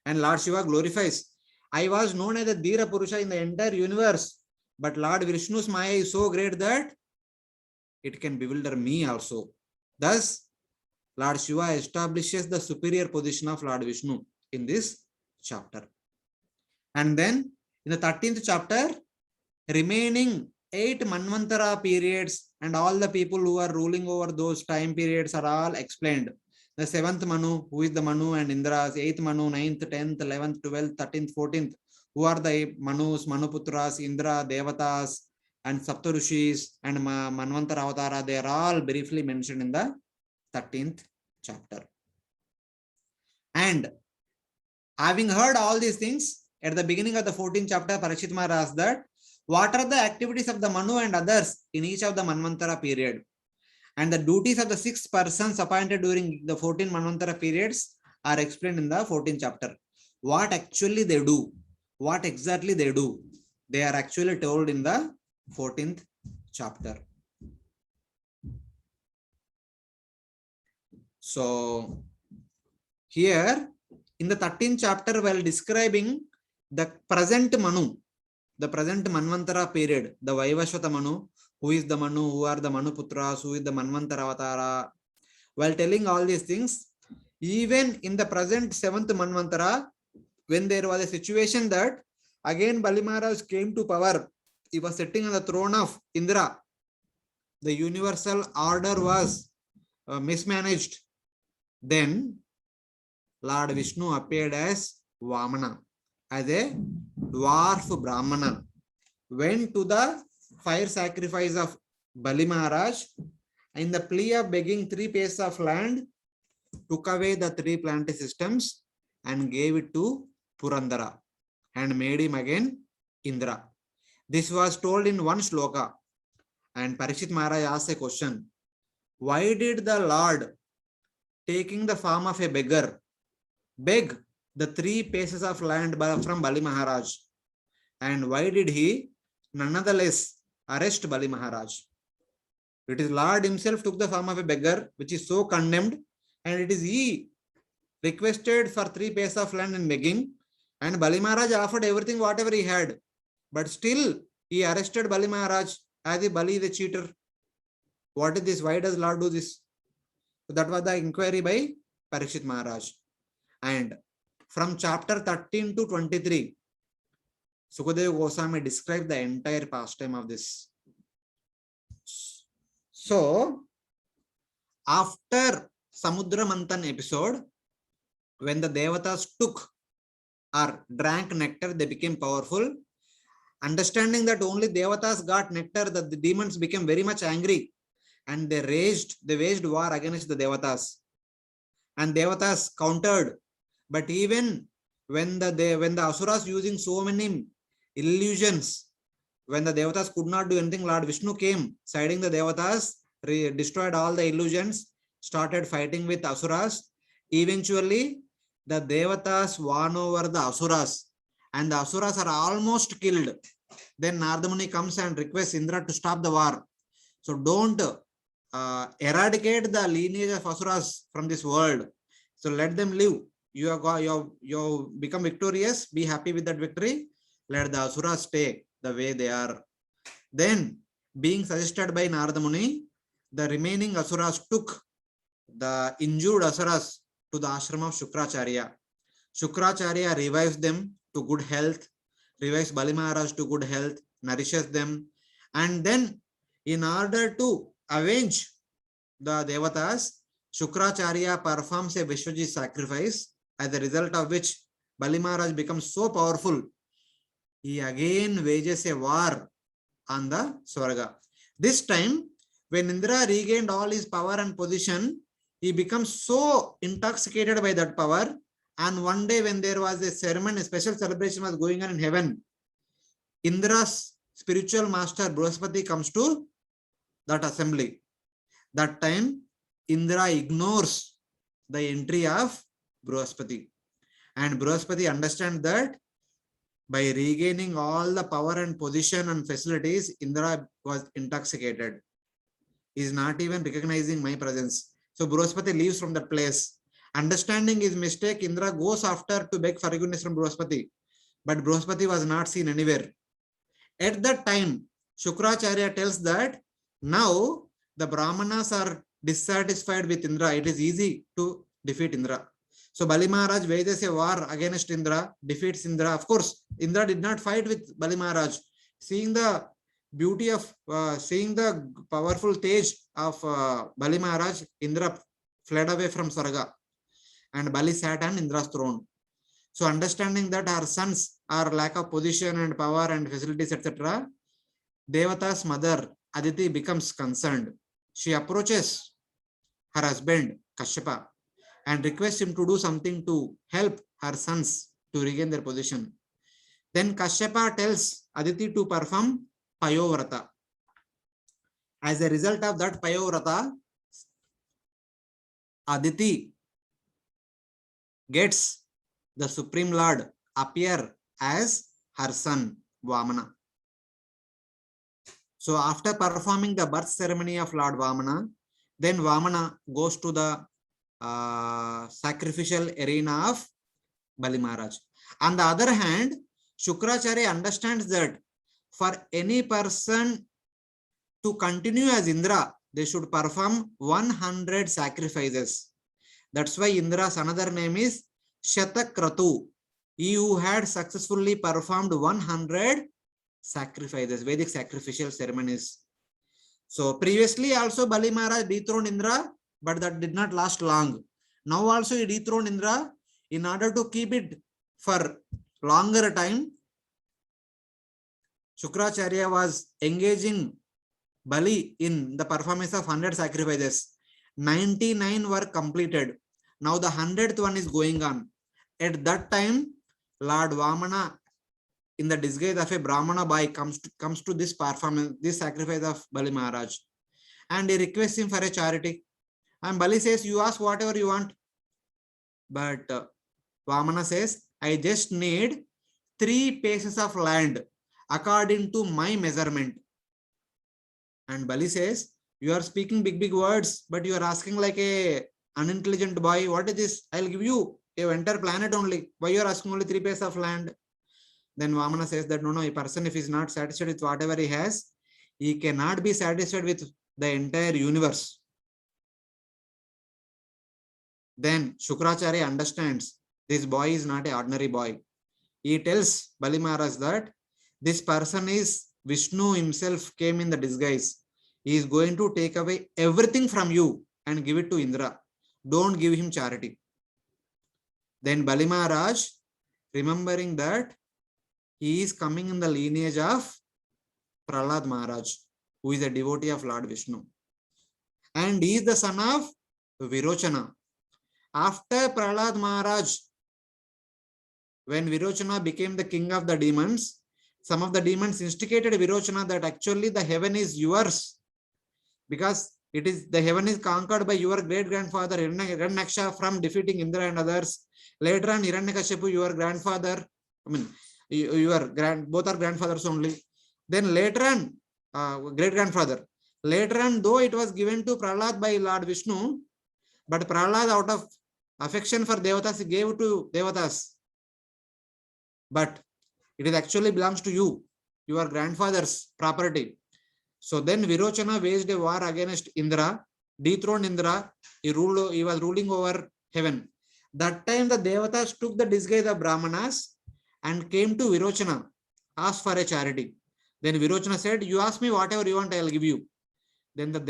And Lord Shiva glorifies, I was known as a Dhira Purusha in the entire universe, but Lord Vishnu's Maya is so great that it can bewilder me also. Thus, Lord Shiva establishes the superior position of Lord Vishnu in this chapter. And then in the 13th chapter, remaining 8 Manvantara periods and all the people who are ruling over those time periods are all explained. The 7th Manu, who is the Manu and Indras, 8th Manu, 9th, 10th, 11th, 12th, 13th, 14th, who are the Manus, Manuputras, Indra, Devatas, and Saptarushis and Manvantara Avatara. They are all briefly mentioned in the 13th chapter. And having heard all these things, at the beginning of the 14th chapter, Parikshit Maharaj asked that, what are the activities of the Manu and others in each of the Manvantara period? And the duties of the 6 persons appointed during the 14 Manvantara periods are explained in the 14th chapter. What actually they do, what exactly they do, they are actually told in the 14th chapter. So here in the 13th chapter, while describing the present Manu, the present Manvantara period, the Vaivashvata Manu, who is the Manu, who are the Manuputras, who is the Manvantara Avatara, while telling all these things, even in the present 7th Manvantara, when there was a situation that Again, Bali Maharaj came to power. He was sitting on the throne of Indra. The universal order was mismanaged. Then Lord Vishnu appeared as Vamana, as a dwarf Brahmana, went to the fire sacrifice of Bali Maharaj in the plea of begging 3 pieces of land, took away the 3 planting systems and gave it to Purandara and made him again Indra. This was told in one sloka. And Parikshit Maharaj asked a question. Why did the Lord, taking the form of a beggar, beg the 3 pieces of land from Bali Maharaj? And why did he nonetheless arrest Bali Maharaj? It is Lord himself took the form of a beggar, which is so condemned, and it is he requested for 3 pieces of land in begging, and Bali Maharaj offered everything whatever he had, but still he arrested Bali Maharaj as if Bali is a cheater. What is this? Why does Lord do this? So that was the inquiry by Parikshit Maharaj. And from chapter 13 to 23, Sukadeva Goswami described the entire pastime of this. So, after Samudra Manthan episode, when the Devatas took or drank nectar, they became powerful. Understanding that only Devatas got nectar, that the demons became very much angry and they waged war against the Devatas. And Devatas countered. But even when the Asuras using so many illusions, when the Devatas could not do anything, Lord Vishnu came, siding the Devatas, destroyed all the illusions, started fighting with Asuras. Eventually, the Devatas won over the Asuras, and the Asuras are almost killed. Then Narada Muni comes and requests Indra to stop the war. So don't eradicate the lineage of Asuras from this world. So let them live. You become victorious. Be happy with that victory. Let the Asuras stay the way they are. Then, being suggested by Narada Muni, the remaining Asuras took the injured Asuras to the ashram of Shukracharya. Shukracharya revives them to good health, revives Bali Maharaj to good health, nourishes them, and then in order to avenge the Devatas, Shukracharya performs a Vishwajit sacrifice, as a result of which Bali Maharaj becomes so powerful. He again wages a war on the Swarga. This time, when Indra regained all his power and position, he becomes so intoxicated by that power. And one day when there was a ceremony, a special celebration was going on in heaven, Indra's spiritual master Brihaspati comes to that assembly. That time, Indra ignores the entry of Brihaspati. And Brihaspati understands that by regaining all the power and position and facilities, Indra was intoxicated. He is not even recognizing my presence. So Brihaspati leaves from that place. Understanding his mistake, Indra goes after to beg forgiveness from Brihaspati. But Brihaspati was not seen anywhere. At that time, Shukracharya tells that now the Brahmanas are dissatisfied with Indra. It is easy to defeat Indra. So Bali Maharaj wages a war against Indra, defeats Indra. Of course, Indra did not fight with Bali Maharaj. Seeing the beauty of, seeing the powerful tej of Bali Maharaj, Indra fled away from Swarga and Bali sat on Indra's throne. So understanding that her sons are lack of position and power and facilities, etc., Devata's mother, Aditi, becomes concerned. She approaches her husband, Kashyapa, and requests him to do something to help her sons to regain their position. Then Kashyapa tells Aditi to perform Payovrata. As a result of that Payovrata, Aditi gets the Supreme Lord appear as her son, Vamana. So after performing the birth ceremony of Lord Vamana, then Vamana goes to the sacrificial arena of Bali Maharaj. On the other hand, Shukracharya understands that for any person to continue as Indra, they should perform 100 sacrifices. That's why Indra's another name is Shatakratu. he who had successfully performed 100 sacrifices, Vedic sacrificial ceremonies. So previously also Bali Maharaj dethroned Indra, but that did not last long. Now also he dethroned Indra. In order to keep it for longer time, Shukracharya was engaging Bali in the performance of 100 sacrifices. 99 were completed. Now the 100th one is going on. At that time, Lord Vamana, in the disguise of a Brahmana boy, comes to this performance, this sacrifice of Bali Maharaj, and he requests him for a charity. And Bali says, "You ask whatever you want." But Vamana says, "I just need 3 paces of land according to my measurement." And Bali says, "You are speaking big words, but you are asking like a unintelligent boy. What is this? I'll give you a entire planet only. Why you are asking only 3 paces of land?" Then Vamana says that no, a person, if he is not satisfied with whatever he has, he cannot be satisfied with the entire universe. Then Shukracharya understands this boy is not an ordinary boy. He tells Bali Maharaj that this person is Vishnu himself, came in the disguise. He is going to take away everything from you and give it to Indra. Don't give him charity. Then Bali Maharaj, remembering that he is coming in the lineage of Prahlad Maharaj, who is a devotee of Lord Vishnu, and he is the son of Virochana. After Prahlad Maharaj, when Virochana became the king of the demons, some of the demons instigated Virochana that actually the heaven is yours, because it is the heaven is conquered by your great grandfather Hiranyaksha from defeating Indra and others. Later on, Hiranyakashipu, your grandfather, both are grandfathers only. Then later on, great grandfather. Later on, though it was given to Prahlad by Lord Vishnu, but Prahlad, out of affection for Devatas, he gave to Devatas. But it is actually belongs to you, your grandfather's property. So then Virochana waged a war against Indra, dethroned Indra. He was ruling over heaven. That time the Devatas took the disguise of Brahmanas and came to Virochana, asked for a charity. Then Virochana said, "You ask me whatever you want, I will give you." Then the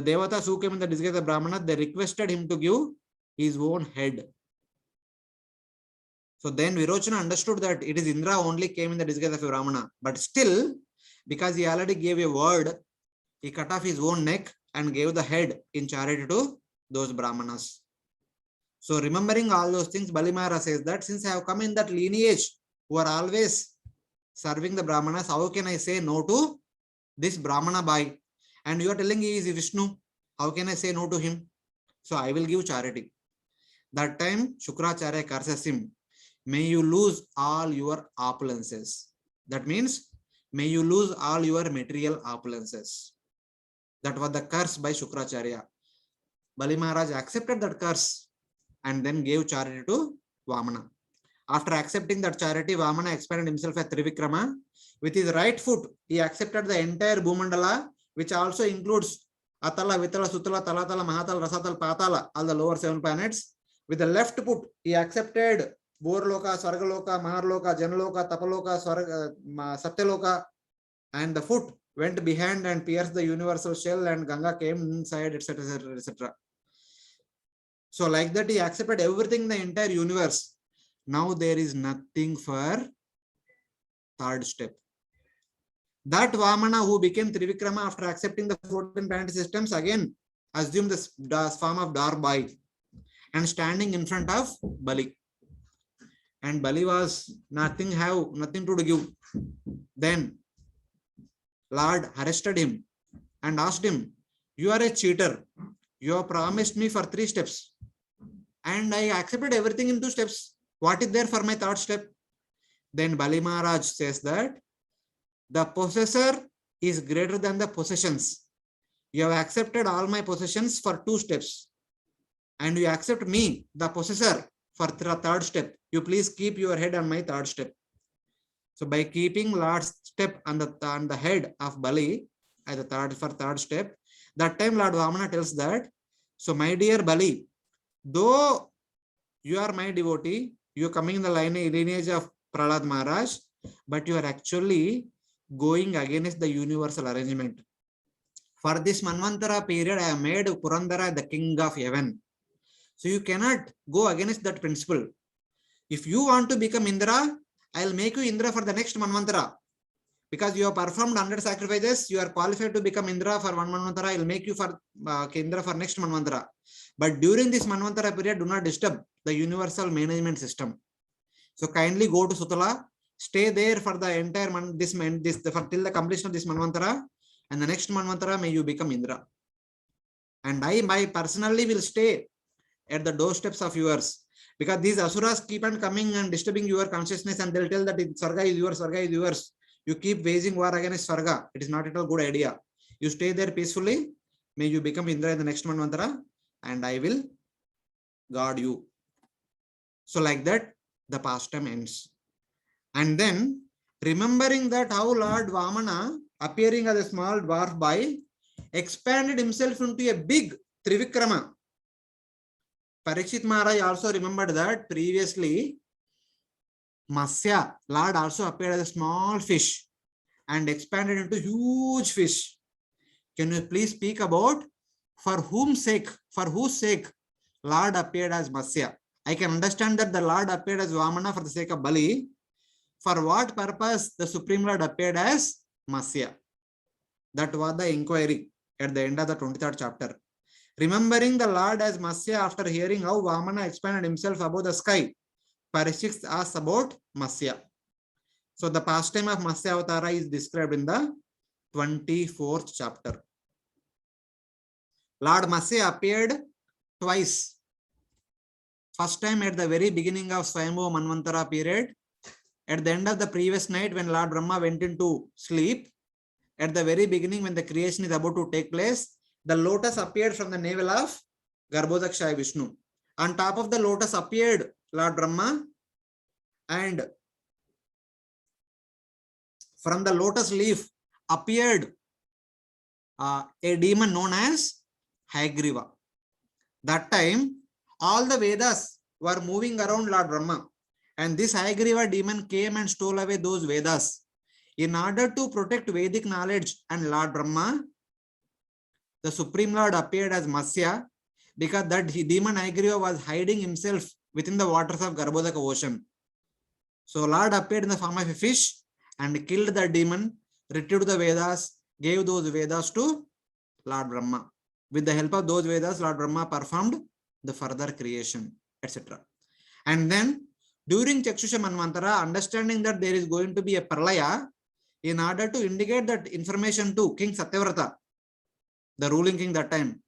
Devatas who came in the disguise of Brahmanas, they requested him to give his own head. So then Virochana understood that it is Indra only came in the disguise of a Brahmana. But still, because he already gave a word, he cut off his own neck and gave the head in charity to those Brahmanas. So remembering all those things, Bali Maharaj says that since I have come in that lineage who are always serving the Brahmanas, how can I say no to this Brahmana boy? And you are telling he is Vishnu. How can I say no to him? So I will give charity. That time Shukracharya curses him. May you lose all your opulences. That means, may you lose all your material opulences. That was the curse by Shukracharya. Bali Maharaj accepted that curse and then gave charity to Vamana. After accepting that charity, Vamana expanded himself as Trivikrama. With his right foot, he accepted the entire Bhumandala, which also includes Atala, Vitala, Sutala, Talatala, Mahatala, Rasatal, Patala, all the lower 7 planets. With the left foot, he accepted Borloka, Swargaloka, Maharloka, Janaloka, Tapaloka, Satyaloka, and the foot went behind and pierced the universal shell, and Ganga came inside, etc., etc., etc. So like that, he accepted everything in the entire universe. Now there is nothing for third step. That Vamana who became Trivikrama after accepting the 14 planetary systems again assumed the form of Darbai and standing in front of Bali. And Bali was nothing to give. Then Lord arrested him and asked him, "You are a cheater. You have promised me for 3 steps. And I accepted everything in 2 steps. What is there for my 3rd step?" Then Bali Maharaj says that the possessor is greater than the possessions. You have accepted all my possessions for 2 steps. And you accept me, the possessor, for the 3rd step. You please keep your head on my 3rd step. So by keeping Lord's step on the head of Bali as the 3rd step, that time Lord Vamana tells that, "So my dear Bali, though you are my devotee, You're coming in the lineage of Prahlad Maharaj, but you are actually going against the universal arrangement. For this Manvantara period, I have made Purandara the king of heaven. So you cannot go against that principle. If you want to become Indra, I'll make you Indra for the next Manvantara. Because you have performed 100 sacrifices, you are qualified to become Indra for one Manvantara. I'll make you for Indra for next Manvantara. But during this Manvantara period, do not disturb the universal management system. So kindly go to Sutala, stay there for the entire till the completion of this Manvantara, and the next Manvantara may you become Indra. And I personally will stay at the doorsteps of yours, because these asuras keep on coming and disturbing your consciousness, and they'll tell that Sarga is yours, Sarga is yours. You keep waging war against Sarga. It is not at all good idea. You stay there peacefully. May you become Indra in the next Manvantara, and I will guard you. So like that, the pastime ends. And then, remembering that how Lord Vamana, appearing as a small dwarf boy, expanded himself into a big Trivikrama. Parikshit Maharaj also remembered that previously Matsya, Lord also appeared as a small fish and expanded into huge fish. Can you please speak about for whose sake Lord appeared as Matsya? I can understand that the Lord appeared as Vamana for the sake of Bali. For what purpose the Supreme Lord appeared as Matsya? That was the inquiry at the end of the 23rd chapter. Remembering the Lord as Matsya after hearing how Vamana expanded himself above the sky, Parikshit asks about Matsya. So the pastime of Matsya Avatara is described in the 24th chapter. Lord Matsya appeared twice. First time at the very beginning of Swayambhu Manvantara period. At the end of the previous night when Lord Brahma went into sleep, at the very beginning when the creation is about to take place, the lotus appeared from the navel of Garbhodakshaya Vishnu. On top of the lotus appeared Lord Brahma, and from the lotus leaf appeared a demon known as Hayagriva. That time, all the Vedas were moving around Lord Brahma, and this Hayagriva demon came and stole away those Vedas. In order to protect Vedic knowledge and Lord Brahma, the Supreme Lord appeared as Matsya, because that demon Hayagriva was hiding himself within the waters of Garbhodaka ocean. So Lord appeared in the form of a fish and killed the demon, retrieved the Vedas, gave those Vedas to Lord Brahma. With the help of those Vedas, Lord Brahma performed the further creation, etc. And then during Chakshusha Manvantara, understanding that there is going to be a Pralaya, in order to indicate that information to King Satyavrata, the ruling king that time,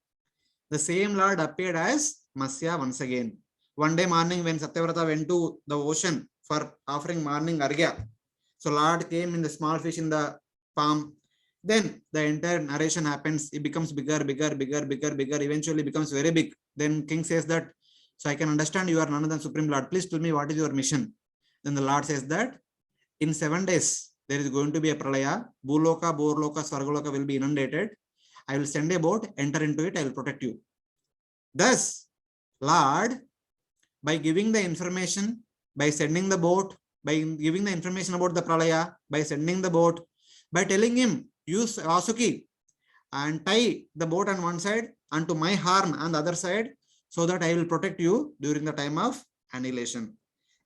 the same Lord appeared as Matsya once again. One day morning when Satyavrata went to the ocean for offering morning Argya, so Lord came in the small fish in the palm. Then the entire narration happens. It becomes bigger. Eventually becomes very big. Then king says that, so I can understand you are none other than Supreme Lord. Please tell me what is your mission. Then the Lord says that in 7 days, there is going to be a Pralaya. Bhuloka, Borloka, Swargaloka will be inundated. I will send a boat, enter into it, I will protect you. Thus, Lord, by giving the information, by sending the boat, by giving the information about the Pralaya, by sending the boat, by telling him, use Vasuki and tie the boat on one side and to my horn on the other side, so that I will protect you during the time of annihilation.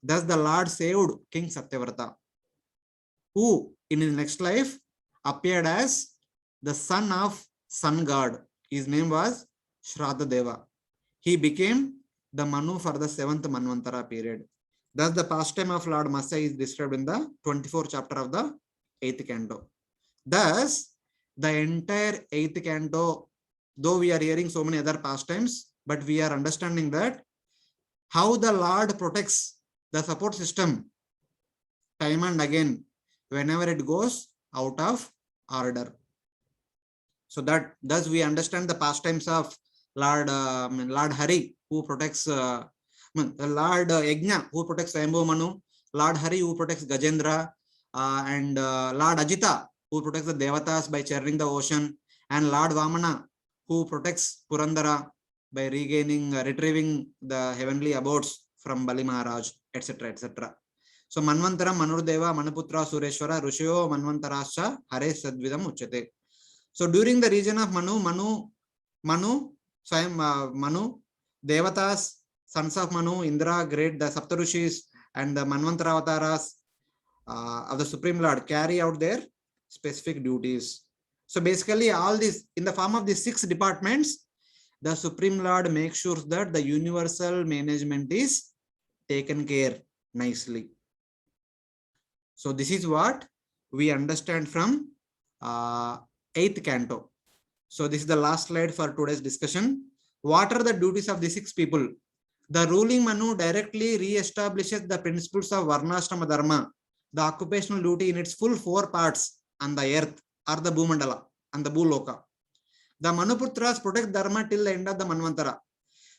Thus the Lord saved King Satyavrata, who in his next life appeared as the son of sun god. His name was Shraddha Deva. He became the Manu for the 7th Manvantara period. Thus the pastime of Lord Matsya is described in the 24th chapter of the 8th canto. Thus, the entire 8th canto, though we are hearing so many other pastimes, but we are understanding that how the Lord protects the support system time and again whenever it goes out of order. So that thus we understand the pastimes of Lord Hari, who protects Lord Yajna, who protects Swayambhu Manu, Lord Hari, who protects Gajendra, and Lord Ajita, who protects the Devatas by churning the ocean, and Lord Vamana, who protects Purandara by retrieving the heavenly abodes from Bali Maharaj, etc. etc. So Manvantaram, Manurdeva, Manuputra, Sureshwara, Rushyo, Manvantarascha, Hare Sadvidam Uchate. So during the region of Manu, Devatas, sons of Manu, Indra, great, the Saptarushis, and the Manvantara avatars of the Supreme Lord carry out their specific duties. So basically, all this in the form of these 6 departments, the Supreme Lord makes sure that the universal management is taken care nicely. So this is what we understand from 8th canto. So this is the last slide for today's discussion. What are the duties of the 6 people? The ruling Manu directly re-establishes the principles of Varnashrama Dharma, the occupational duty in its full 4 parts on the earth or the Bhumandala and the Bhuloka. The Manuputras protect Dharma till the end of the Manvantara.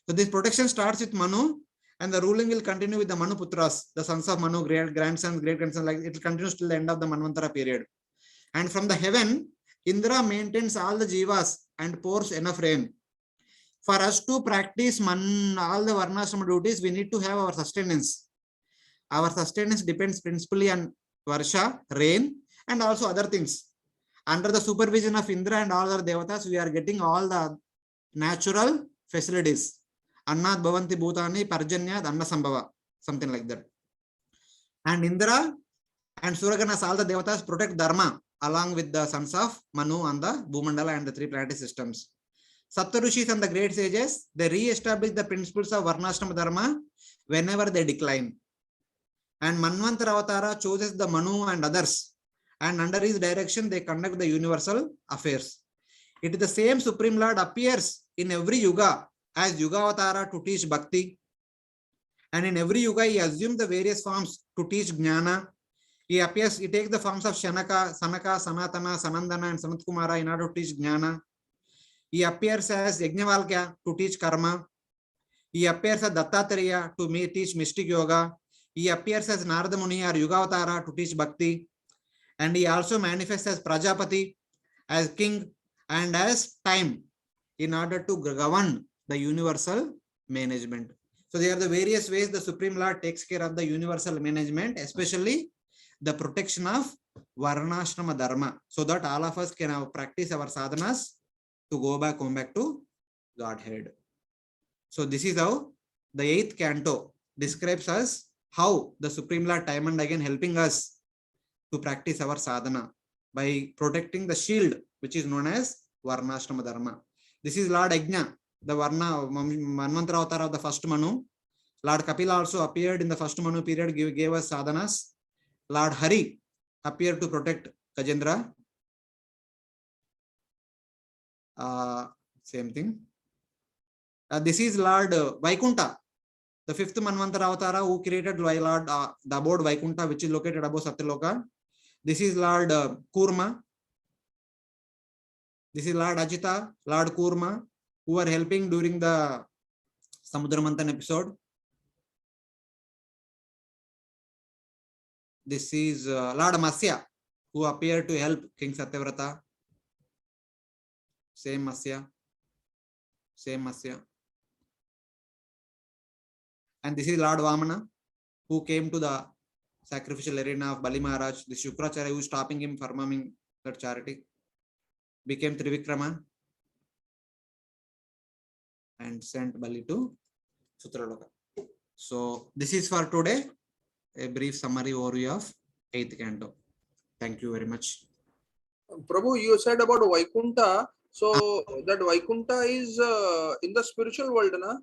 So this protection starts with Manu, and the ruling will continue with the Manuputras, the sons of Manu, grandsons, great grandsons, like it continues till the end of the Manvantara period. And from the heaven, Indra maintains all the jivas and pours enough rain. For us to practice all the Varnashrama duties, we need to have our sustenance. Our sustenance depends principally on Varsha, rain, and also other things. Under the supervision of Indra and all other devatas, we are getting all the natural facilities. Annad Bhavanti Bhutani Parjanyad Anna Sambhava, something like that. And Indra and Suraganas, all the devatas protect Dharma along with the sons of Manu and the Bhumandala and the 3 planetary systems. Saptarishis and the great sages, they re-establish the principles of Varnashrama Dharma whenever they decline. And Manvantara Avatara chooses the Manu and others, and under his direction they conduct the universal affairs. It is the same Supreme Lord appears in every yuga as Yuga Avatara to teach Bhakti, and in every yuga he assumes the various forms to teach Jnana. He takes the forms of Shanaka, Sanaka, Sanatana, Sanandana and Sanat Kumara in order to teach Jnana. He appears as Yajnavalkya to teach Karma. He appears as Dattatreya to teach Mystic Yoga. He appears as Narada Muni or Yugavatara to teach Bhakti. And he also manifests as Prajapati, as king, and as time in order to govern the universal management. So there are the various ways the Supreme Lord takes care of the universal management, especially the protection of Varnashrama Dharma, so that all of us can practice our sadhanas to go back, come back to Godhead. So this is how the 8th canto describes us how the Supreme Lord time and again helping us to practice our sadhana by protecting the shield which is known as Varnashrama Dharma. This is Lord Ajna, the Manvantara avatar of the first Manu. Lord Kapila also appeared in the first Manu period, gave us sadhanas. Lord Hari appeared to protect Gajendra. Same thing. This is Lord Vaikunta, the 5th Manvantara avatara who created Lord the abode Vaikunta, which is located above Satyaloka. This is Lord Kurma. This is Lord Ajita, Lord Kurma, who are helping during the Samudra Manthan episode. This is Lord Masya, who appeared to help King Satyavrata. Same Masya. Same Masya. And this is Lord Vamana, who came to the sacrificial arena of Bali Maharaj. The Shukracharya who is stopping him performing that charity became Trivikrama and sent Bali to Sutraloka. So this is for today, a brief summary overview of 8th canto. Thank you very much. Prabhu, you said about Vaikunta. So that Vaikunta is in the spiritual world, na?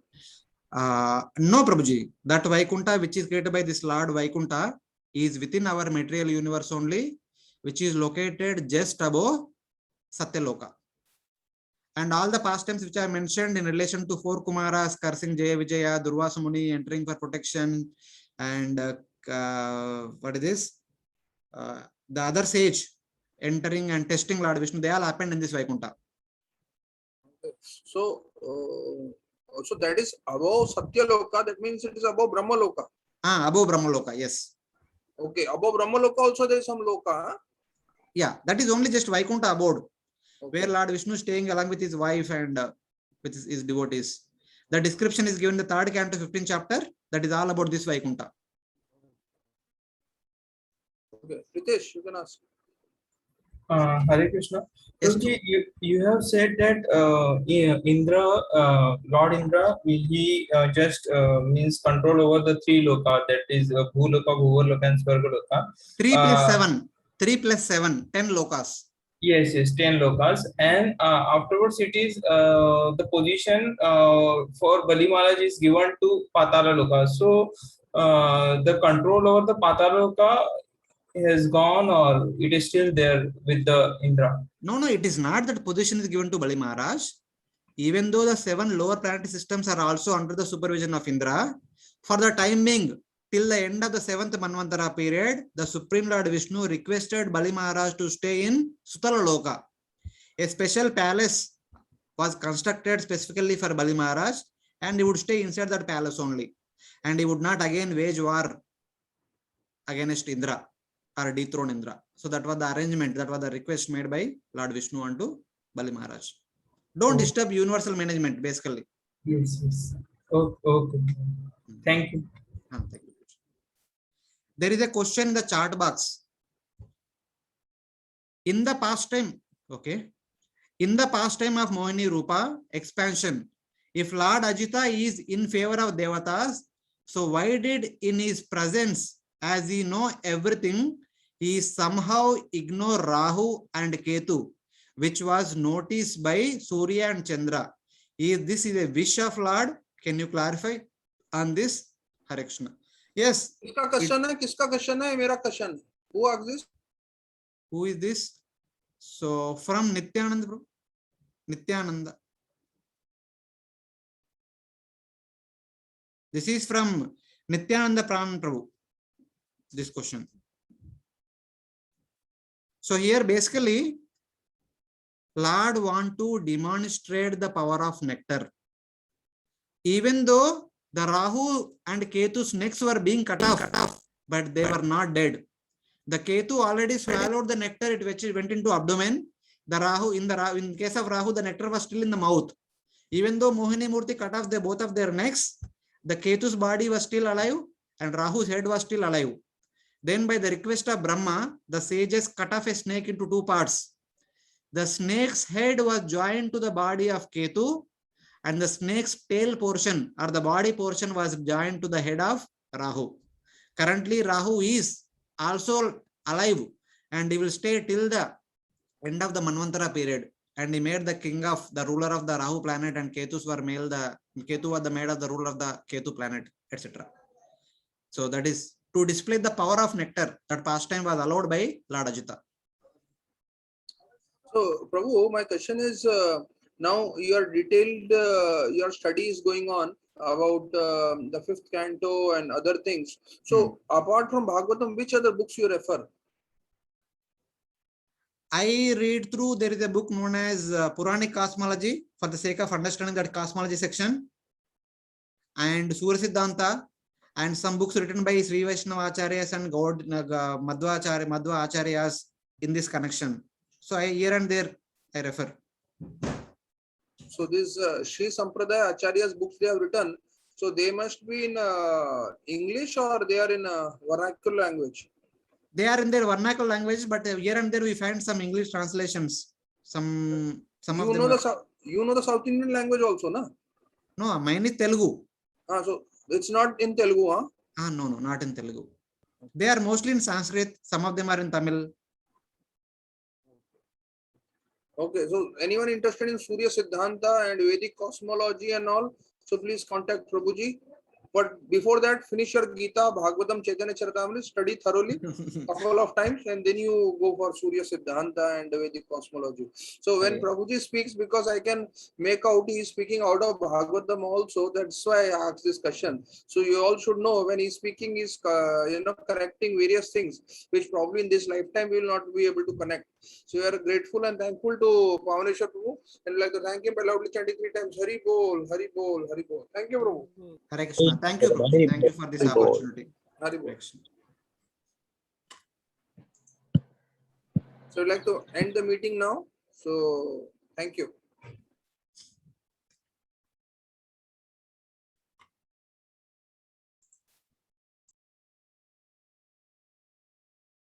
No, Prabhuji. That Vaikunta which is created by this Lord Vaikunta is within our material universe only, which is located just above Satyaloka. And all the pastimes which I mentioned in relation to 4 Kumaras cursing Jaya Vijaya, Durvasa Muni entering for protection, and what is this? The other sage entering and testing Lord Vishnu, they all happened in this Vaikunta. So, so that is above Satyaloka, that means it is above Brahmaloka. Above Brahmaloka, yes. Okay, above Brahmaloka also there is some Loka. Huh? Yeah, that is only just Vaikunta abode, okay, where Lord Vishnu is staying along with his wife and with his devotees. The description is given in the 3rd canto, 15th chapter, That is all about this Vaikunta. Okay, Pritesh, you can ask. Hare Krishna. Yes, Prabhuji, you have said that Indra, Lord Indra, he just means control over the three loka, that is Bhuloka, Bhuvarloka, and Swargaloka. 3 plus 7. 3 plus 7. 10 lokas. Yes, 10 lokas, and afterwards it is the position for Bali Maharaj is given to Patala Loka. So the control over the Patala Loka has gone, or it is still there with the Indra? No, it is not that position is given to Bali Maharaj. Even though the 7 lower planetary systems are also under the supervision of Indra, for the time being, till the end of the 7th Manvantara period, the Supreme Lord Vishnu requested Bali Maharaj to stay in Sutala Loka. A special palace was constructed specifically for Bali Maharaj, and he would stay inside that palace only. And he would not again wage war against Indra or dethrone Indra. So that was the arrangement, that was the request made by Lord Vishnu unto Bali Maharaj. Don't disturb universal management, basically. Yes. Okay. Thank you. Thank you. There is a question in the chat box. In the past time, okay, in the past time of Mohini Rupa expansion, if Lord Ajita is in favor of Devatas, so why did in his presence, as he know everything, he somehow ignore Rahu and Ketu, which was noticed by Surya and Chandra? This is a wish of Lord. Can you clarify on this? Hare Krishna. Yes. Kiska question hai? Mera question. Who asked this? Who is this? So from Nityananda, bro. Nityananda. This is from Nityananda Pran Prabhu. This question. So here basically, Lord want to demonstrate the power of nectar. Even though the Rahu and Ketu's necks were being cut off, but they were not dead. The Ketu already swallowed the nectar, it went into abdomen. The Rahu, in case of Rahu, the nectar was still in the mouth. Even though Mohini Murti cut off both of their necks, the Ketu's body was still alive and Rahu's head was still alive. Then by the request of Brahma, the sages cut off a snake into 2 parts. The snake's head was joined to the body of Ketu, and the snake's tail portion or the body portion was joined to the head of Rahu. Currently, Rahu is also alive and he will stay till the end of the Manvantara period. And he made the king of the ruler of the Rahu planet, and Ketu was the made of the ruler of the Ketu planet, etc. So that is to display the power of nectar. That pastime was allowed by Lord Ajita. So, Prabhu, my question is, now your detailed, your study is going on about the 5th canto and other things. So, apart from Bhagavatam, which other books you refer? I read through, there is a book known as Puranic Cosmology for the sake of understanding that cosmology section, and Surya Siddhanta, and some books written by Sri Vaishnava Acharyas and Madhva Acharyas in this connection. So here and there I refer. So this Sri Sampradaya Acharya's books they have written, so they must be in English or they are in vernacular language? They are in their vernacular language, but here and there we find some English translations. Some of them. You know the South Indian language also, na? No, mine is Telugu. So it's not in Telugu, huh? No, not in Telugu. They are mostly in Sanskrit. Some of them are in Tamil. Okay, so anyone interested in Surya Siddhanta and Vedic cosmology and all, so please contact Prabhuji. But before that, finish your Gita, Bhagavatam, Chaitanya Charitamrita, study thoroughly couple of times, and then you go for Surya Siddhanta and Vedic cosmology. So when Prabhuji speaks, because I can make out he is speaking out of Bhagavatam also, that's why I asked this question. So you all should know when he's speaking, he's connecting various things, which probably in this lifetime we will not be able to connect. So we are grateful and thankful to Pavaneshwar Prabhu, and like to thank him by loudly chanting 3 times, Hari Bol, Hari Bol, Hari Bol. Thank you, Prabhu. Hare Krishna. Thank you, Prabhu. Thank you for this opportunity. Hari Bol. So I'd like to end the meeting now. So thank you.